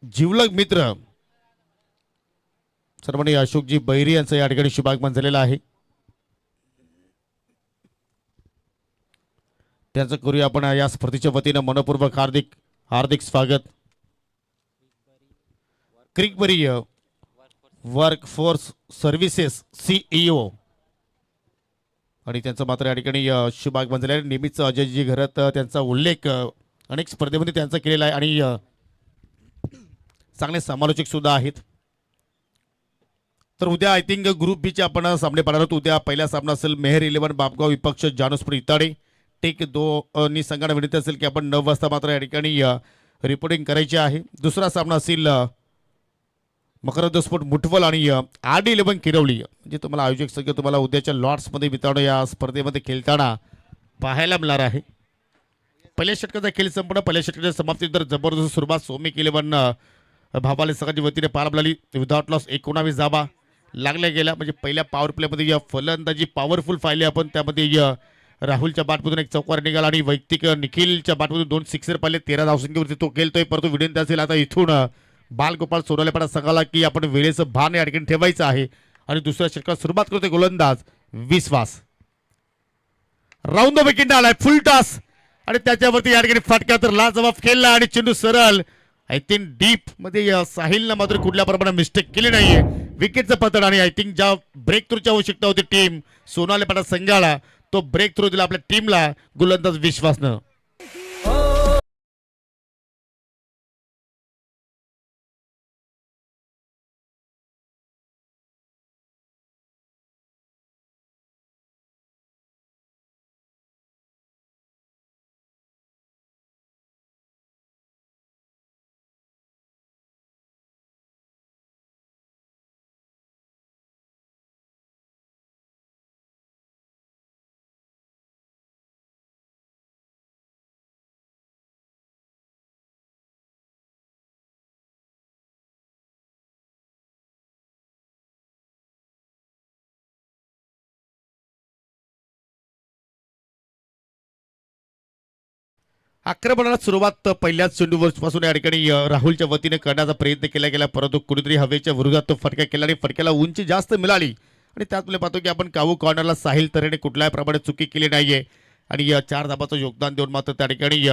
जीवलग मित्र सर्वांनी अशोकजी बैरी यांचं या ठिकाणी शुभागमन झालेलं आहे. त्यांचं करूया आपण या स्पर्धेच्या वतीनं मनपूर्वक हार्दिक स्वागत. क्रिकबरी वर्क फोर्स सर्व्हिसेस CEO आणि त्यांचं मात्र या ठिकाणी शुभागमन झाले आहे. नेहमीच अजयजी घरात त्यांचा उल्लेख अनेक स्पर्धेमध्ये त्यांचा केलेला आहे आणि चांगले समालोचक सुद्धा आहेत. तर उद्या आय थिंक ग्रुप बी चे आपण सामने पाहणार आहोत. उद्या पहिला सामना असेल मेहर 11 बापगाव विपक्ष जानसपूर इताडे. टेक 2 संघांना विनंती असेल की आपण 9 वाजता मात्र या ठिकाणी रिपोर्टिंग करायची आहे. दुसरा सामना असेल मकरंद स्पोर्ट मुठवल आणि RD 11 किरवली. म्हणजे तुम्हाला आयोजक संघ तुम्हाला उद्याच्या लॉर्ड्समध्ये मित्रांनो या स्पर्धेमध्ये खेळताना पाहायला मिळणार आहे. पहिल्या षटकाचा खेळ संपूर्ण. पहिल्या षटकाच्या समाप्तीनंतर जबरदस्त सुरुवात सौम्य केलेवन भावाले संघाच्या वतीने पाहायला मिळाली. विदाउट लॉस 19 धावा लागल्या गेल्या. म्हणजे पहिल्या पॉवर प्लेमध्ये या फलंदाजी पॉवरफुल पाहिली आपण. त्यामध्ये राहुलच्या बॅटमधून एक चौकार निघाला आणि वैयक्तिक निखिलच्या बॅटमधून 2 सिक्सर पाहिले. 13 धावसंख्येवरती तो खेळतोय परंतु विनंती असेल आता इथून बालगोपाळ सोनालेपाडा संघाला की आपण वेळेचं भान या ठिकाणी ठेवायचं आहे आणि दुसऱ्या षटकात सुरुवात करतोय गोलंदाज विश्वास. राऊंड द विकेट आलाय फुल टॉस आणि त्याच्यावरती या ठिकाणी फटका तर लाजवाब खेळला आणि चेंडू सरळ आय थिंक डीप मध्ये साहिलनं मात्र कुठल्या प्रमाणात मिस्टेक केली नाहीये. विकेटचं पतन आणि आय थिंक ज्या ब्रेक थ्रूची आवश्यकता होती टीम सोनालेपाडा संघाला तो ब्रेक थ्रू दिला आपल्या टीमला गोलंदाज विश्वासनं. आक्रमणाला सुरुवात पहिल्याच चेंडूपासून या ठिकाणी राहुलच्या वतीने करण्याचा प्रयत्न केला गेला, परंतु कुणीतरी हवेच्या विरोधात तो फटका केला आणि फटक्याला उंची जास्त मिळाली आणि त्याचमुळे पाहतो की आपण कावू कॉर्नरला साहिल तऱ्हेने कुठल्याही प्रमाणे चुकी केली नाहीये आणि 4 धाबाचं योगदान देऊन मात्र त्या ठिकाणी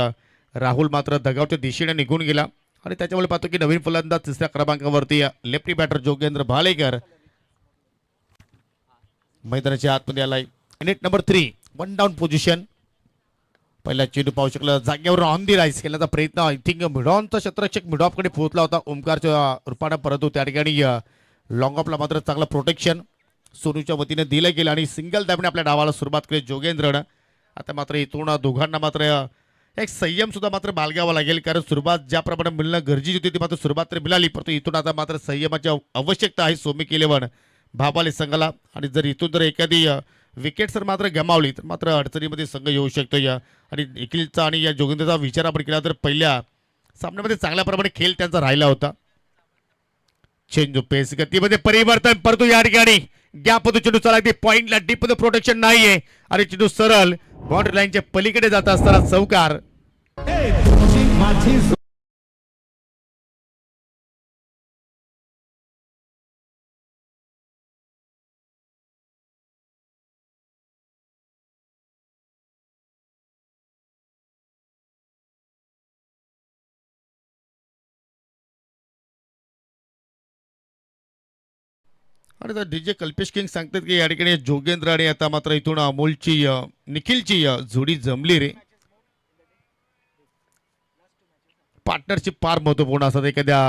राहुल मात्र दगावच्या दिशेने निघून गेला आणि त्याच्यामुळे पाहतो की नवीन फलंदाज तिसऱ्या क्रमांकावरती लेफ्टी बॅटर जोगेंद्र भालेकर मैदानाच्या आतमध्ये आलाय. Net number 3 1 down position. पहिला चेंडू पाहू शकला जागेवर ऑन दी राईस केल्याचा प्रयत्न आय थिंक मिडॉनचा क्षेत्ररक्षक मिडॉपकडे पोहोचला होता ओमकारच्या रूपाने, परंतु त्या ठिकाणी लॉंग ऑफला मात्र चांगलं प्रोटेक्शन सोनूच्या वतीने दिलं गेलं आणि सिंगल दाबने आपल्या डावाला सुरुवात केली जोगेंद्रनं. आता मात्र इथून दोघांना मात्र एक संयम सुद्धा मात्र बाळगावा लागेल, कारण सुरुवात ज्याप्रमाणे मिळणं गरजेची होती ती मात्र सुरुवात तर मिळाली, परंतु इथून आता मात्र संयमाची आवश्यकता आहे सोमिक 11 भाबाले संघाला. आणि जर इथून जर एखादी विकेट जर मात्र गमावली तर मात्र अडचणीमध्ये संघ येऊ शकतो. आणि निखिलचा आणि या जोगेंद्रचा विचार आपण केला तर पहिल्या सामन्यामध्ये चांगल्या प्रमाणे खेळ त्यांचा राहिला होता. चेंज पेस गतीमध्ये परिवर्तन, परंतु या ठिकाणी गॅप होतो चेंडू चला पॉइंटला डीप मध्ये प्रोटेक्शन नाहीये आणि चेंडू सरळ बाउंड्री लाईनच्या पलीकडे जात असताना चौकार. आणि आता डीजे कल्पेश किंग सांगतात की या ठिकाणी जोगेंद्र आणि आता मात्र इथून अमोलची निखिलची जोडी जमली रे. पार्टनरशिप फार महत्वपूर्ण असतात एखाद्या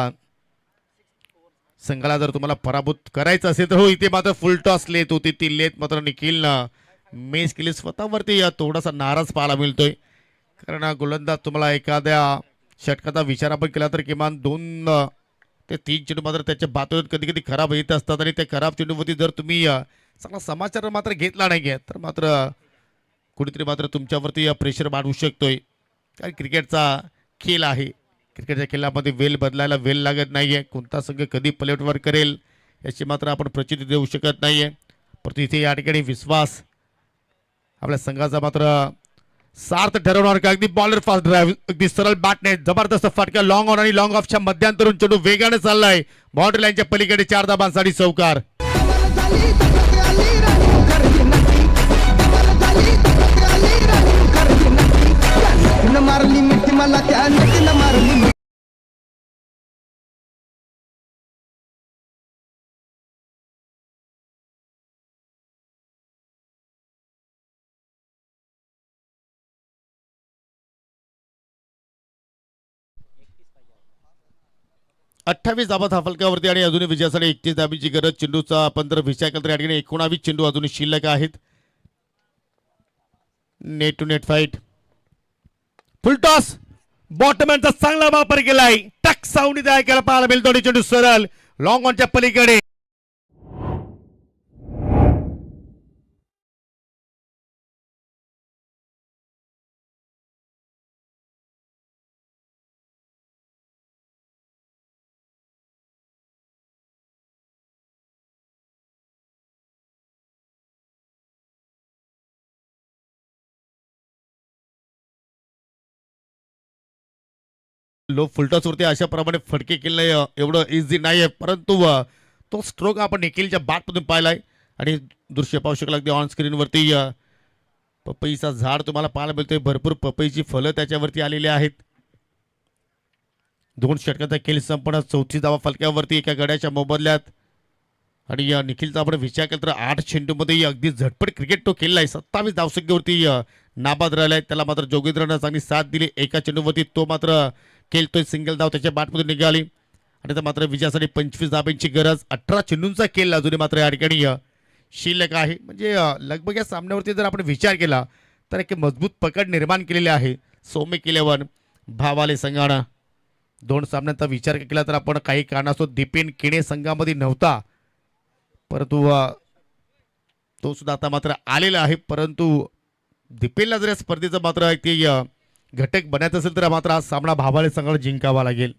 संघाला. जर तुम्हाला पराभूत करायचं असेल तर हो, इथे मात्र फुल टॉस लेत होती ती लेत मात्र निखिलनं मेस केली. स्वतःवरती थोडासा नाराज पाहायला मिळतोय, कारण गोलंदाज तुम्हाला एखाद्या षटकाचा विचार आपण केला तर किमान 2 ते 3 चेंडू मात्र त्याच्या बातोत कधी कधी खराब येत असतात आणि त्या खराब चेंडूवरती जर तुम्ही चांगला समाचार मात्र घेतला नाही तर मात्र कुणीतरी मात्र तुमच्यावरती प्रेशर वाढवू शकतोय. कारण क्रिकेटचा खेळ आहे, क्रिकेटच्या खेळामध्ये वेल बदलायला वेल लागत नाहीये. कोणता संघ कधी पलटवार करेल याची मात्र आपण प्रचिती देऊ शकत नाहीये, परंतु इथे या ठिकाणी विश्वास आपल्या संघाचा मात्र सार्थ ठरवणार का. अगदी बॉलर फास्ट ड्राईव्ह, अगदी सरळ बॅटने जबरदस्त फटका लॉंग ऑन आणि लॉंग ऑफच्या मध्यांतरून चेंडू वेगाने चाललाय बाउंड्री लाईनच्या पलीकडे 4 धाबांसाठी चौकार. मारली मिठी मला त्या मारली. अठ्ठावीस धाबा फलकावरती आणि अजूनही विजयासाठी 31 धाबीची गरज. चेंडूचा आपण जर विचार केला तर या ठिकाणी 19 चेंडू अजूनही शिल्लक आहेत. Net to net fight. Full toss बॉटमॅनचा चांगला वापर केलाय, टक साऊंड ऐकायला पाहायला मिळतो आणि चेंडू सरळ लॉंग ऑनच्या पलीकडे. लो फुलटॉसवरती अशा प्रमाणे फटके केले एवढं इझी नाहीये, परंतु तो स्ट्रोक आपण निखिलच्या बॅटमधून पाहिलाय आणि दृश्य पाहू शकला अगदी ऑन स्क्रीनवरती पपईचा झाड तुम्हाला पाहायला मिळतोय. भरपूर पपईची फळं त्याच्यावरती आलेली आहेत. 2 षटकाचा खेळ संपन्न. 34 धावा फलक्यावरती एका गड्याच्या मोबदल्यात आणि निखिलचा आपण विचार केला तर 8 चेंडूमध्ये अगदी झटपट क्रिकेट तो खेळलाय. 27 धावसंख्येवरती नाबाद राहिलाय. त्याला मात्र जोगेंद्रनं चांगली साथ दिली. एका चेंडूवरती तो मात्र खेळतोय. सिंगल धाव त्याच्या बॅटमधून निघाली आणि तर मात्र विजयासाठी 25 धाब्यांची गरज. 18 चेंडूंचा खेळ अजूनही मात्र या ठिकाणी शिल्लक आहे. म्हणजे लगभग या सामन्यावरती जर आपण विचार केला तर एक मजबूत पकड निर्माण केलेली आहे सौमिक 11 भावाले संघानं. 2 सामन्यांचा विचार केला तर आपण काही कारणास्तव दीपेन केणे संघामध्ये नव्हता, परंतु तो सुद्धा आता मात्र आलेला आहे. परंतु दीपेनला जर या स्पर्धेचं मात्र ते घटक बनायचं असेल तर मात्र हा सामना भावाले संघाला जिंकावा लागेल.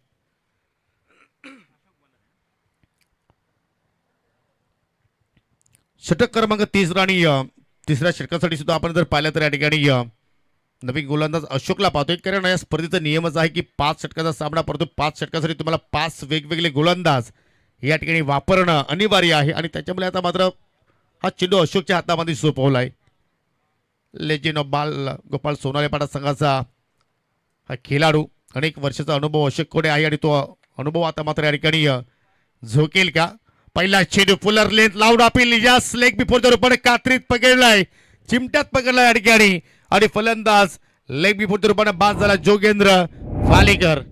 षटक क्रमांक 30 आणि तिसऱ्या षटकासाठी सुद्धा आपण जर पाहिलं तर या ठिकाणी नवीन गोलंदाज अशोकला पाहतोय. कारण या स्पर्धेचा नियमच आहे की 5 षटकाचा सामना, परंतु 5 षटकासाठी तुम्हाला 5 वेगवेगळे गोलंदाज या ठिकाणी वापरणं अनिवार्य आहे आणि त्याच्यामुळे आता मात्र हा चेंडू अशोकच्या हातामध्ये सोपवला आहे. लेजेंड ऑफ बाल गोपाळ सोनाले पाटा संघाचा हा खेळाडू, अनेक वर्षाचा अनुभव अशोककडे आहे आणि तो अनुभव आता मात्र या ठिकाणी झोकेल का. पहिला चेंडू पुलर लेंथ लावून अपील यास लेग बिफोर द रूपाने कात्रीत पकडलाय, चिमट्यात पकडलाय या ठिकाणी आणि फलंदाज लेग बिफोर द रूपाने बाद झाला जोगेंद्र फालेकर.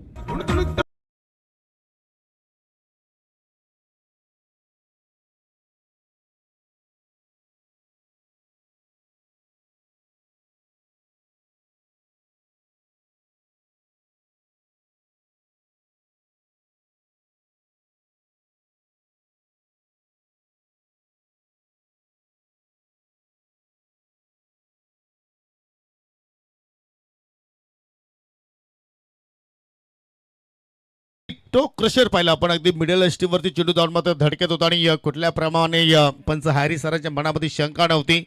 तो क्रशर पाहिला आपण अगदी मिडल वरती चेंडू जाऊन मात्र धडकत होता आणि कुठल्या प्रमाणे पंच हॅरी सरांच्या मनामध्ये शंका नव्हती.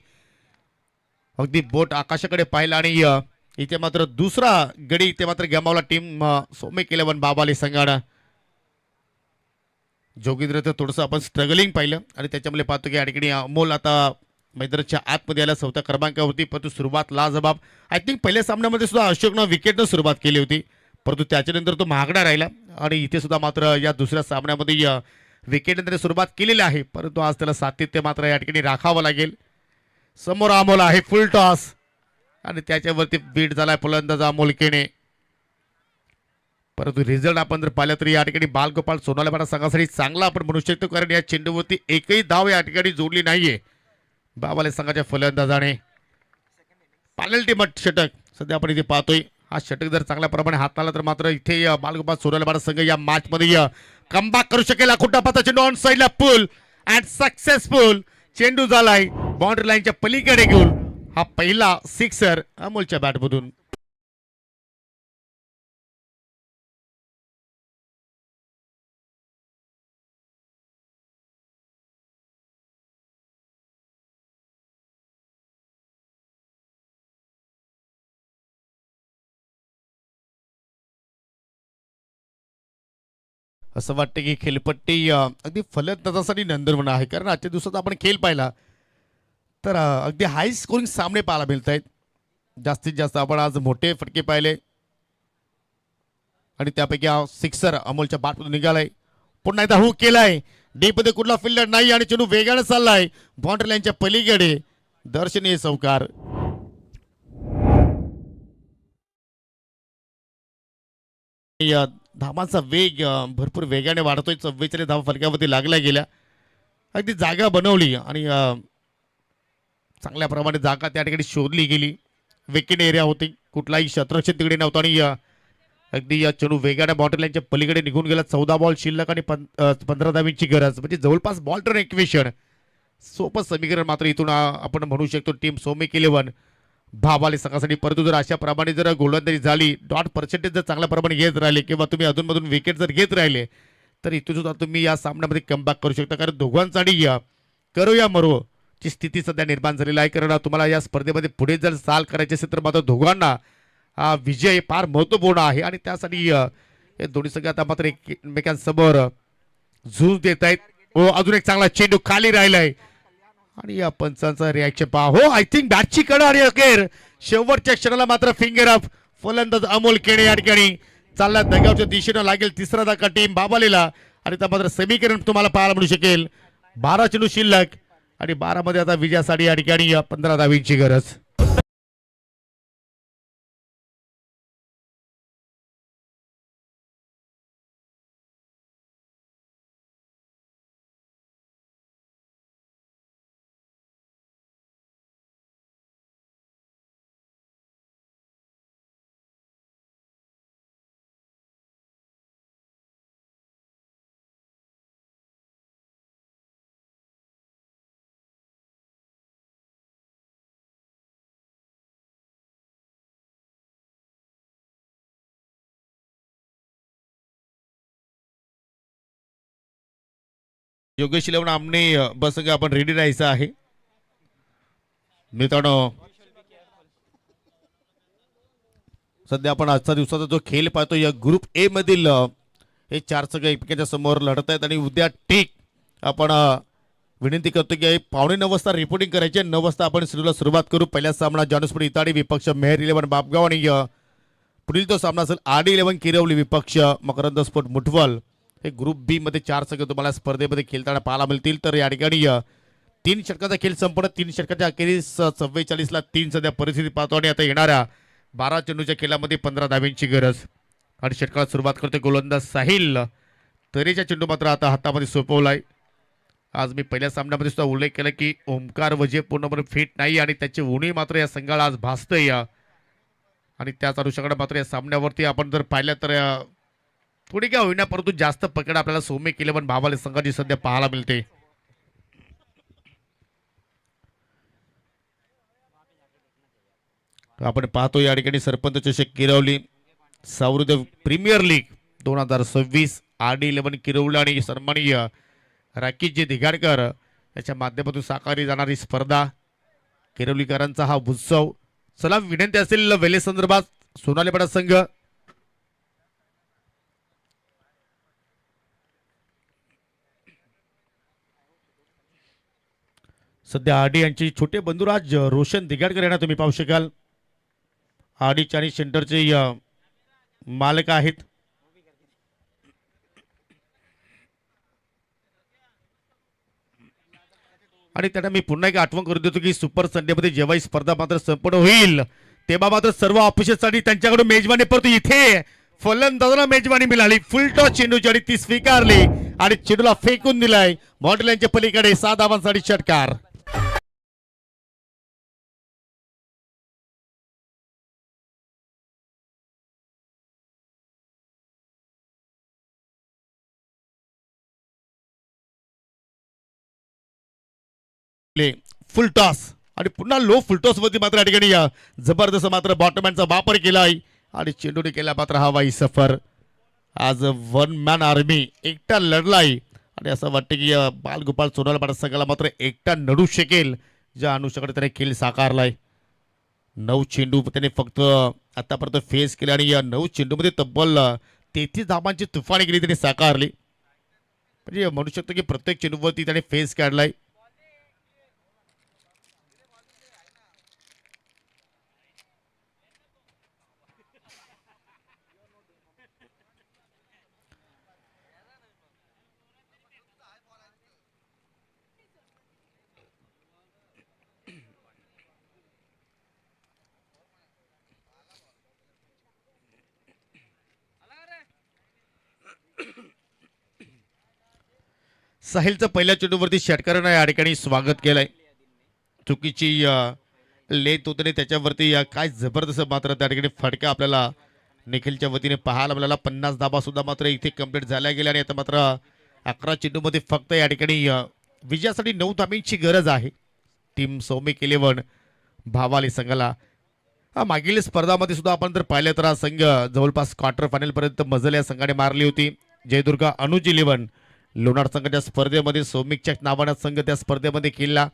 अगदी बोट आकाशाकडे पाहिला आणि इथे मात्र दुसरा गडी इथे मात्र गमावला टीम सौमिक 11 बाबाली संघानं. जोगेंद्रचं थोडंसं आपण स्ट्रगलिंग पाहिलं आणि त्याच्यामुळे पाहतो की या ठिकाणी अमोल आता मैदानाच्या आतमध्ये आला 4थ्या क्रमांकावरती, परंतु सुरुवात लाजबाब. आय थिंक पहिल्या सामन्यामध्ये सुद्धा अशोकनं विकेटनं सुरुवात केली होती, परंतु त्याच्यानंतर तो महागडा राहिला आणि इथे सुद्धा मात्र या दुसऱ्या सामन्यामध्ये विकेटनंतर सुरुवात केलेली आहे, परंतु आज त्याला सातत्य मात्र या ठिकाणी राखावं लागेल. समोर अमोल आहे, फुल टॉस आणि त्याच्यावरती बीट झालाय फलंदाज अमोल केणे. परंतु रिझल्ट आपण जर पाहिलं तरी या ठिकाणी बालगोपाळ सोनालेपाटा संघासाठी चांगला आपण म्हणू शकतो, कारण या चेंडूवरती एकही धाव या ठिकाणी जोडली नाहीये बाबाले संघाच्या फलंदाजाने. पेनल्टी मट षटक सध्या आपण इथे पाहतोय. हा षटक जर चांगल्या प्रमाणे हाताळला तर मात्र इथे बालगोपाळ सोनालेपाटा संघ या मॅच मध्ये कमबॅक करू शकेल. कुठला पाता चेंडू ऑन साइडला पुल अँड सक्सेसफुल चेंडू झालाय बाउंड्री लाईनच्या पलीकडे घेऊन. हा पहिला सिक्सर अमोलच्या बॅटमधून. असं वाटतं की खेळपट्टी अगदी फलंदाजासाठी नंदनवन आहे, कारण आजच्या दिवसात आपण खेळ पाहिला तर अगदी हाय स्कोरिंग सामने पाहायला मिळत आहेत. जास्तीत जास्त आपण आज मोठे फटके पाहिले आणि त्यापैकी हा सिक्सर अमोलच्या बॅटमधून निघालाय. पुन्हा एकदा हुक केलाय, डीपमध्ये कुठला फिल्डर नाही आणि चेंडू वेगाने चाललाय बाउंड्री लाईनच्या पलीकडे. दर्शनीय चौकार. धावांचा वेग भरपूर वेगाने वाढतोय. 44 धावा फलकावरती लागल्या गेल्या. अगदी जागा बनवली आणि चांगल्या प्रमाणे जागा त्या ठिकाणी शोधली गेली. विकेट एरिया होती, कुठलाही शत्रक्षक तिकडे नव्हता आणि अगदी या चेंडू वेगाने बाउंड्री लाईनच्या पलीकडे निघून गेला. 14 बॉल शिल्लक आणि 15 धावींची गरज, म्हणजे जवळपास बॉल टर्न इक्वेशन. सोपं समीकरण मात्र इथून आपण म्हणू शकतो टीम सौमिक 11 भावाले संघासाठी. परंतु जर अशा प्रमाणे जर गोलंदाजी झाली, डॉट पर्सेंटेज जर चांगल्या प्रमाणे घेत राहिले किंवा तुम्ही अधूनमधून विकेट जर घेत राहिले तर इथून सुद्धा तुम्ही या सामन्यामध्ये कमबॅक करू शकता, कारण दोघांसाठी करो या मरो ची स्थिती सध्या निर्माण झालेली आहे. कारण तुम्हाला या स्पर्धेमध्ये पुढे जर चाल करायची असेल तर मात्र दोघांना हा विजय फार महत्त्वपूर्ण आहे आणि त्यासाठी हे दोन्ही संघ आता मात्र एकमेकांसमोर झूज देत आहेत. हो, अजून एक चांगला चेंडू खाली राहिलाय आणि या पंचांचा रिॲक्शन पहा. हो, आय थिंक बॅटची कडा आणि अखेर शेवटच्या क्षणाला मात्र फिंगर अप फलंदाज अमोल केणे या ठिकाणी चालला दगावच्या दिशेनं लागेल. तिसरा धक्का टीम बाबालेला आणि त्या मात्र समीकरण तुम्हाला पाहायला मिळू शकेल. 12 चेंडू शिल्लक आणि 12 मध्ये आता विजयासाठी या ठिकाणी 15 धावींची गरज. योगेश इलेवन आमने बस आपण रेडी राहायचं आहे मित्रांनो. सध्या आपण आजचा दिवसाचा जो खेळ पाहतो या ग्रुप ए मधील हे 4 संघ एकमेकांच्या समोर लढत आहेत आणि उद्या ठीक आपण विनंती करतो की 8:45 वाजता रिपोर्टिंग करायचे. 9 वाजता आपण शेड्यूलला सुरुवात करू. पहिला सामना जानसपूर इताडी विपक्ष मेहर 11 बापगाव आणि पुढील तो सामना असेल RD11 किरवली विपक्ष मकरंद स्पोर्ट मुठवल. हे ग्रुप बी मध्ये 4 संघ तुम्हाला स्पर्धेमध्ये खेळताना पाहायला मिळतील. तर या ठिकाणी 3 षटकाचा खेळ संपन्न. 3 षटकाच्या अखेरीस 44ला 3 सध्या परिस्थिती पाहतो आणि आता येणाऱ्या 12 चेंडूच्या खेळामध्ये 15 धाव्यांची गरज. आणि षटकाला सुरुवात करते गोलंदाज साहिल. तरीचा चेंडू मात्र आता हातामध्ये सोपवलाय. आज मी पहिल्या सामन्यामध्ये सुद्धा उल्लेख केला की ओमकार वजे पूर्णपणे फिट नाही आणि त्याची उणी मात्र या संघाला आज भासतंय. आणि त्याच अनुषंगाने मात्र या सामन्यावरती आपण जर पाहिलं तर थोडी काय होईना परंतु जास्त पकड आपल्याला सौम्य इलेव्हन भावाले संघाची सध्या पाहायला मिळते. आपण पाहतो या ठिकाणी सरपंच चषक किरवली सौरदेव प्रीमियर लीग 2026 RD11 किरवली आणि सन्माननीय राकीजी दिघाडकर याच्या माध्यमातून साकारली जाणारी स्पर्धा. किरवलीकरांचा हा उत्सव. चला विनंती असेल वेले संदर्भात सोनालीपाडा संघ सध्या RD यांची छोटे बंधुराज रोशन दिघाडकर यांना तुम्ही पाहू शकाल. RD चायनीज सेंटरचे मालक आहेत. आणि त्यांना मी पुन्हा एक आठवण करून देतो की सुपर संडे मध्ये जेव्हा ही स्पर्धा मात्र संपन्न होईल तेव्हा मात्र सर्व ऑफिसर्ससाठी त्यांच्याकडून मेजवानी परत इथे फलंदाजाला मेजवानी मिळाली. फुल टॉस चेंडूची आणि ती स्वीकारली आणि चेंडूला फेकून दिलाय. बॉटल यांच्या पलीकडे 7 धावांसाठी षटकार. फुल टॉस आणि पुन्हा लो फुल टॉस वरती मात्र या ठिकाणी जबरदस्त मात्र बॉटमॅनचा वापर केलाय आणि चेंडूने केला मात्र हवाई सफर. आज वन मॅन आर्मी एकटा लढलाय आणि असं वाटतं की बालगोपाल सोनालपाडा संघाला मात्र एकटा नडू शकेल ज्या अनुषंगाने त्याने खेळ साकारलाय. 9 चेंडू त्याने फक्त आतापर्यंत फेस केले आणि या 9 चेंडूमध्ये तब्बल 33 धावांची तुफानी केली त्याने साकारली. म्हणजे म्हणू शकतो की प्रत्येक चेंडूवरती त्याने फेस काढलाय. साहिलचं पहिल्या चेंडूवरती षटकारानं या ठिकाणी स्वागत केलंय. चुकीची लेत होते त्याच्यावरती काय जबरदस्त मात्र त्या ठिकाणी फटका आपल्याला निखिलच्या वतीने पाहायला मिळाला. 50 धाबा सुद्धा मात्र इथे कंप्लीट झाल्या गेल्या आणि आता मात्र 11 चेंडूमध्ये फक्त या ठिकाणी विजयासाठी 9 धाब्यांची गरज आहे. टीम सौमिक 11 भावाली संघाला मागील स्पर्धामध्ये सुद्धा आपण जर पाहिलं तर हा संघ जवळपास क्वार्टर फायनल पर्यंत मजल या संघाने मारली होती. जयदुर्गा अनुज 11 लोणार संघाच्या स्पर्धेमध्ये सौमिकच्या नावाने संघ त्या स्पर्धेमध्ये खेळला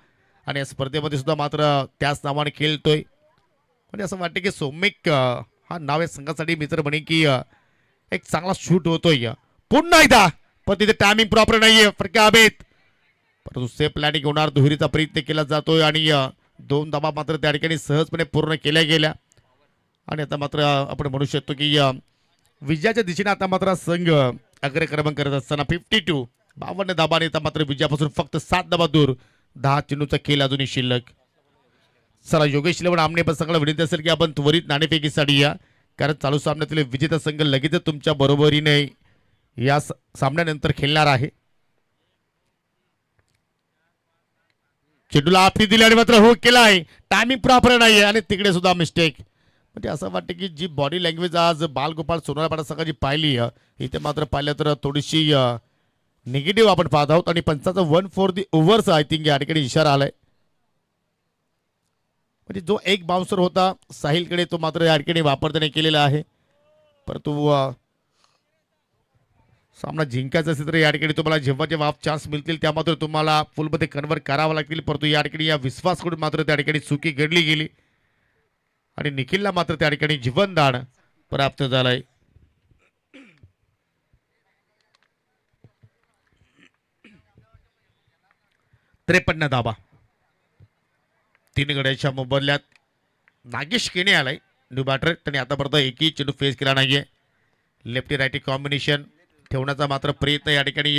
आणि या स्पर्धेमध्ये सुद्धा मात्र त्याच नावाने खेळतोय. म्हणजे असं वाटतं की सौमिक हा नाव या संघासाठी मित्र म्हणे की एक चांगला शूट होतोय. पुन्हा एकदा पण तिथे टायमिंग प्रॉपर नाहीये फटका हवेत परंतु सेफ प्लॅनिंग होणार दुहेरीचा प्रयत्न केला जातोय आणि 2 धाबा मात्र त्या ठिकाणी सहजपणे पूर्ण केल्या गेल्या. आणि आता मात्र आपण म्हणू शकतो की विजयाच्या दिशेने आता मात्र संघ अग्रक्रमण करत असताना 52 52 धाबाने आता मात्र विजयापासून फक्त 7 धाबा दूर. 10 चेंडूचा खेळ अजूनही शिल्लक. चला योगेश इलेव्हन आमने पण सगळं विनंती असेल की आपण त्वरित नाणेफेकीसाठी या, कारण चालू सामन्यातील विजेता संघ लगेचच तुमच्या बरोबरीने या सामन्यानंतर खेळणार आहे. चेंडूला आपली दिली आणि मात्र हो केला आहे. टायमिंग प्रॉपर नाहीये आणि तिकडे सुद्धा मिस्टेक. म्हणजे असं वाटतं की जी बॉडी लँग्वेज आज बालगोपाळ सोनारपाडा संघाची पाहिली इथे मात्र पाहिलं तर थोडीशी निगेटिव्ह आपण पाहत आहोत. आणि पंचाचा 1 फॉर दी ओव्हरचा आय थिंक या ठिकाणी इशारा आलाय. म्हणजे जो एक बाउन्सर होता साहिलकडे तो मात्र या ठिकाणी वापरताना केलेला आहे. परंतु सामना जिंकायचा असेल तर या ठिकाणी तुम्हाला जेव्हा जेव्हा आप चान्स मिळतील त्या मात्र तुम्हाला फुलमध्ये कन्वर्ट करावं लागतील. परंतु या ठिकाणी या विश्वासकडून मात्र त्या ठिकाणी चुकी घडली गेली आणि निखिलला मात्र त्या ठिकाणी जीवनदान प्राप्त झालंय. त्रेपन्न धाबा 3 गड्याच्या मोबदल्यात नागेश केने आलाय न्यू बॅटर. त्यांनी आतापर्यंत एकही चेंडू फेस केला नाहीये. लेफ्टी रायटी कॉम्बिनेशन ठेवण्याचा मात्र प्रयत्न या ठिकाणी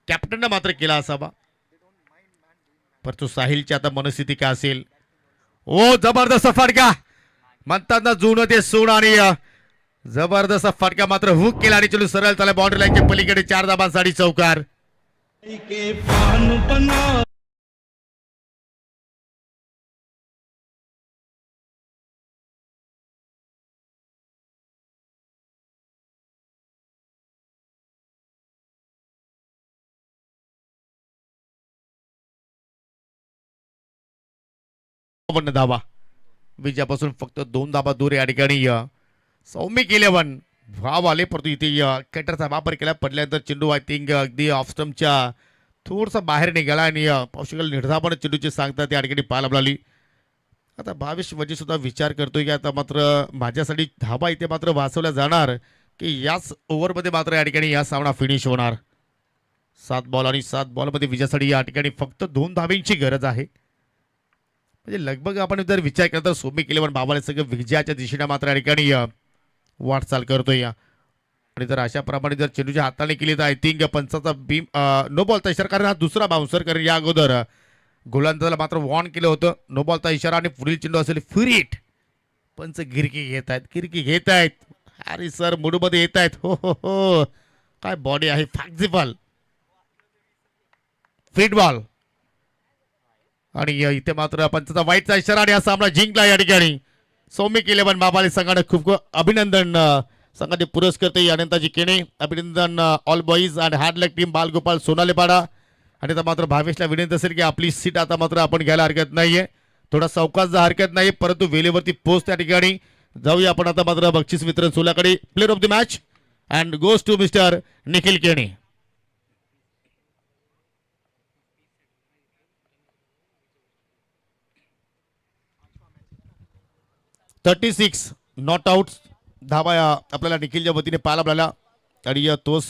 कॅप्टननं मात्र केला असावा. परंतु साहिलची आता मनस्थिती काय असेल. ओ जबरदस्त फटका म्हणतात ना जुनं ते सोड आणि जबरदस्त फटका मात्र हुक केला आणि चेंडू सरळ चालला बाउंड्री लाईनच्या पलीकडे 4 धाबांसाठी चौकार. धाबा विजयापासून फक्त 2 धाबा दूर या ठिकाणी सौमिक इलेव्हन भाव आले. परंतु इथे कटरचा वापर केला. पडल्यानंतर चेंडू आय थिंक अगदी ऑफ स्टंपच्या थोडसा बाहेर निघाला आणि पौशिकल निर्धावण चेंडूची सांगता त्या ठिकाणी पाहायला मिळाली. आता भावेश वजी सुद्धा विचार करतोय की आता मात्र माझ्यासाठी धाबा इथे मात्र वाचवल्या जाणार की याच ओव्हरमध्ये मात्र या ठिकाणी या सामना फिनिश होणार. 7 बॉल आणि 7 बॉलमध्ये विजयासाठी या ठिकाणी फक्त 2 धाब्यांची गरज आहे. म्हणजे लगभग आपण जर विचार केला तर सौमिक इलेव्हन बाबाले सगळं विजयाच्या दिशेने मात्र या ठिकाणी वाटचाल करतोय आणि जर अशा प्रमाणे जर चेंडूच्या हाताने केली तर आय थिंक पंचाचा बीम नो बॉलचा इशारा, कारण हा दुसरा बाउन्सर, कारण या अगोदर गोलंदाजाला मात्र वॉर्न केलं होतं. नो बॉलचा इशारा आणि पुढील चेंडू असेल फ्री हिट. पंच गिरकी घेत आहेत. अरे सर मूडमध्ये येत आहेत. हो हो हो काय बॉडी आहे. फ्लेक्झिबल फिट बॉल आणि इथे मात्र पंचाचा वाईटचा इशारा आणि हा सामना जिंकला या ठिकाणी. सौमिक इलेव्हन बाबाले संघाने खूप खूप अभिनंदन. संघाचे पुरस्कर्ते अनंताजी केणे अभिनंदन. All boys and hard luck team Balgopal Sonalepada. आणि आता मात्र भावेशला विनंती असेल की आपली सीट आता मात्र आपण घ्यायला हरकत नाहीये. थोडा सावकाश जा हरकत नाही, परंतु वेळेवरती पोहोच त्या ठिकाणी जाऊया आपण आता मात्र बक्षीस वितरण सोहळ्याकडे. Player of the match and goes to mister Nikhil Kene. 36 not out धावा आपल्याला निखिलच्या वतीने पाहायला मिळाला आणि तोच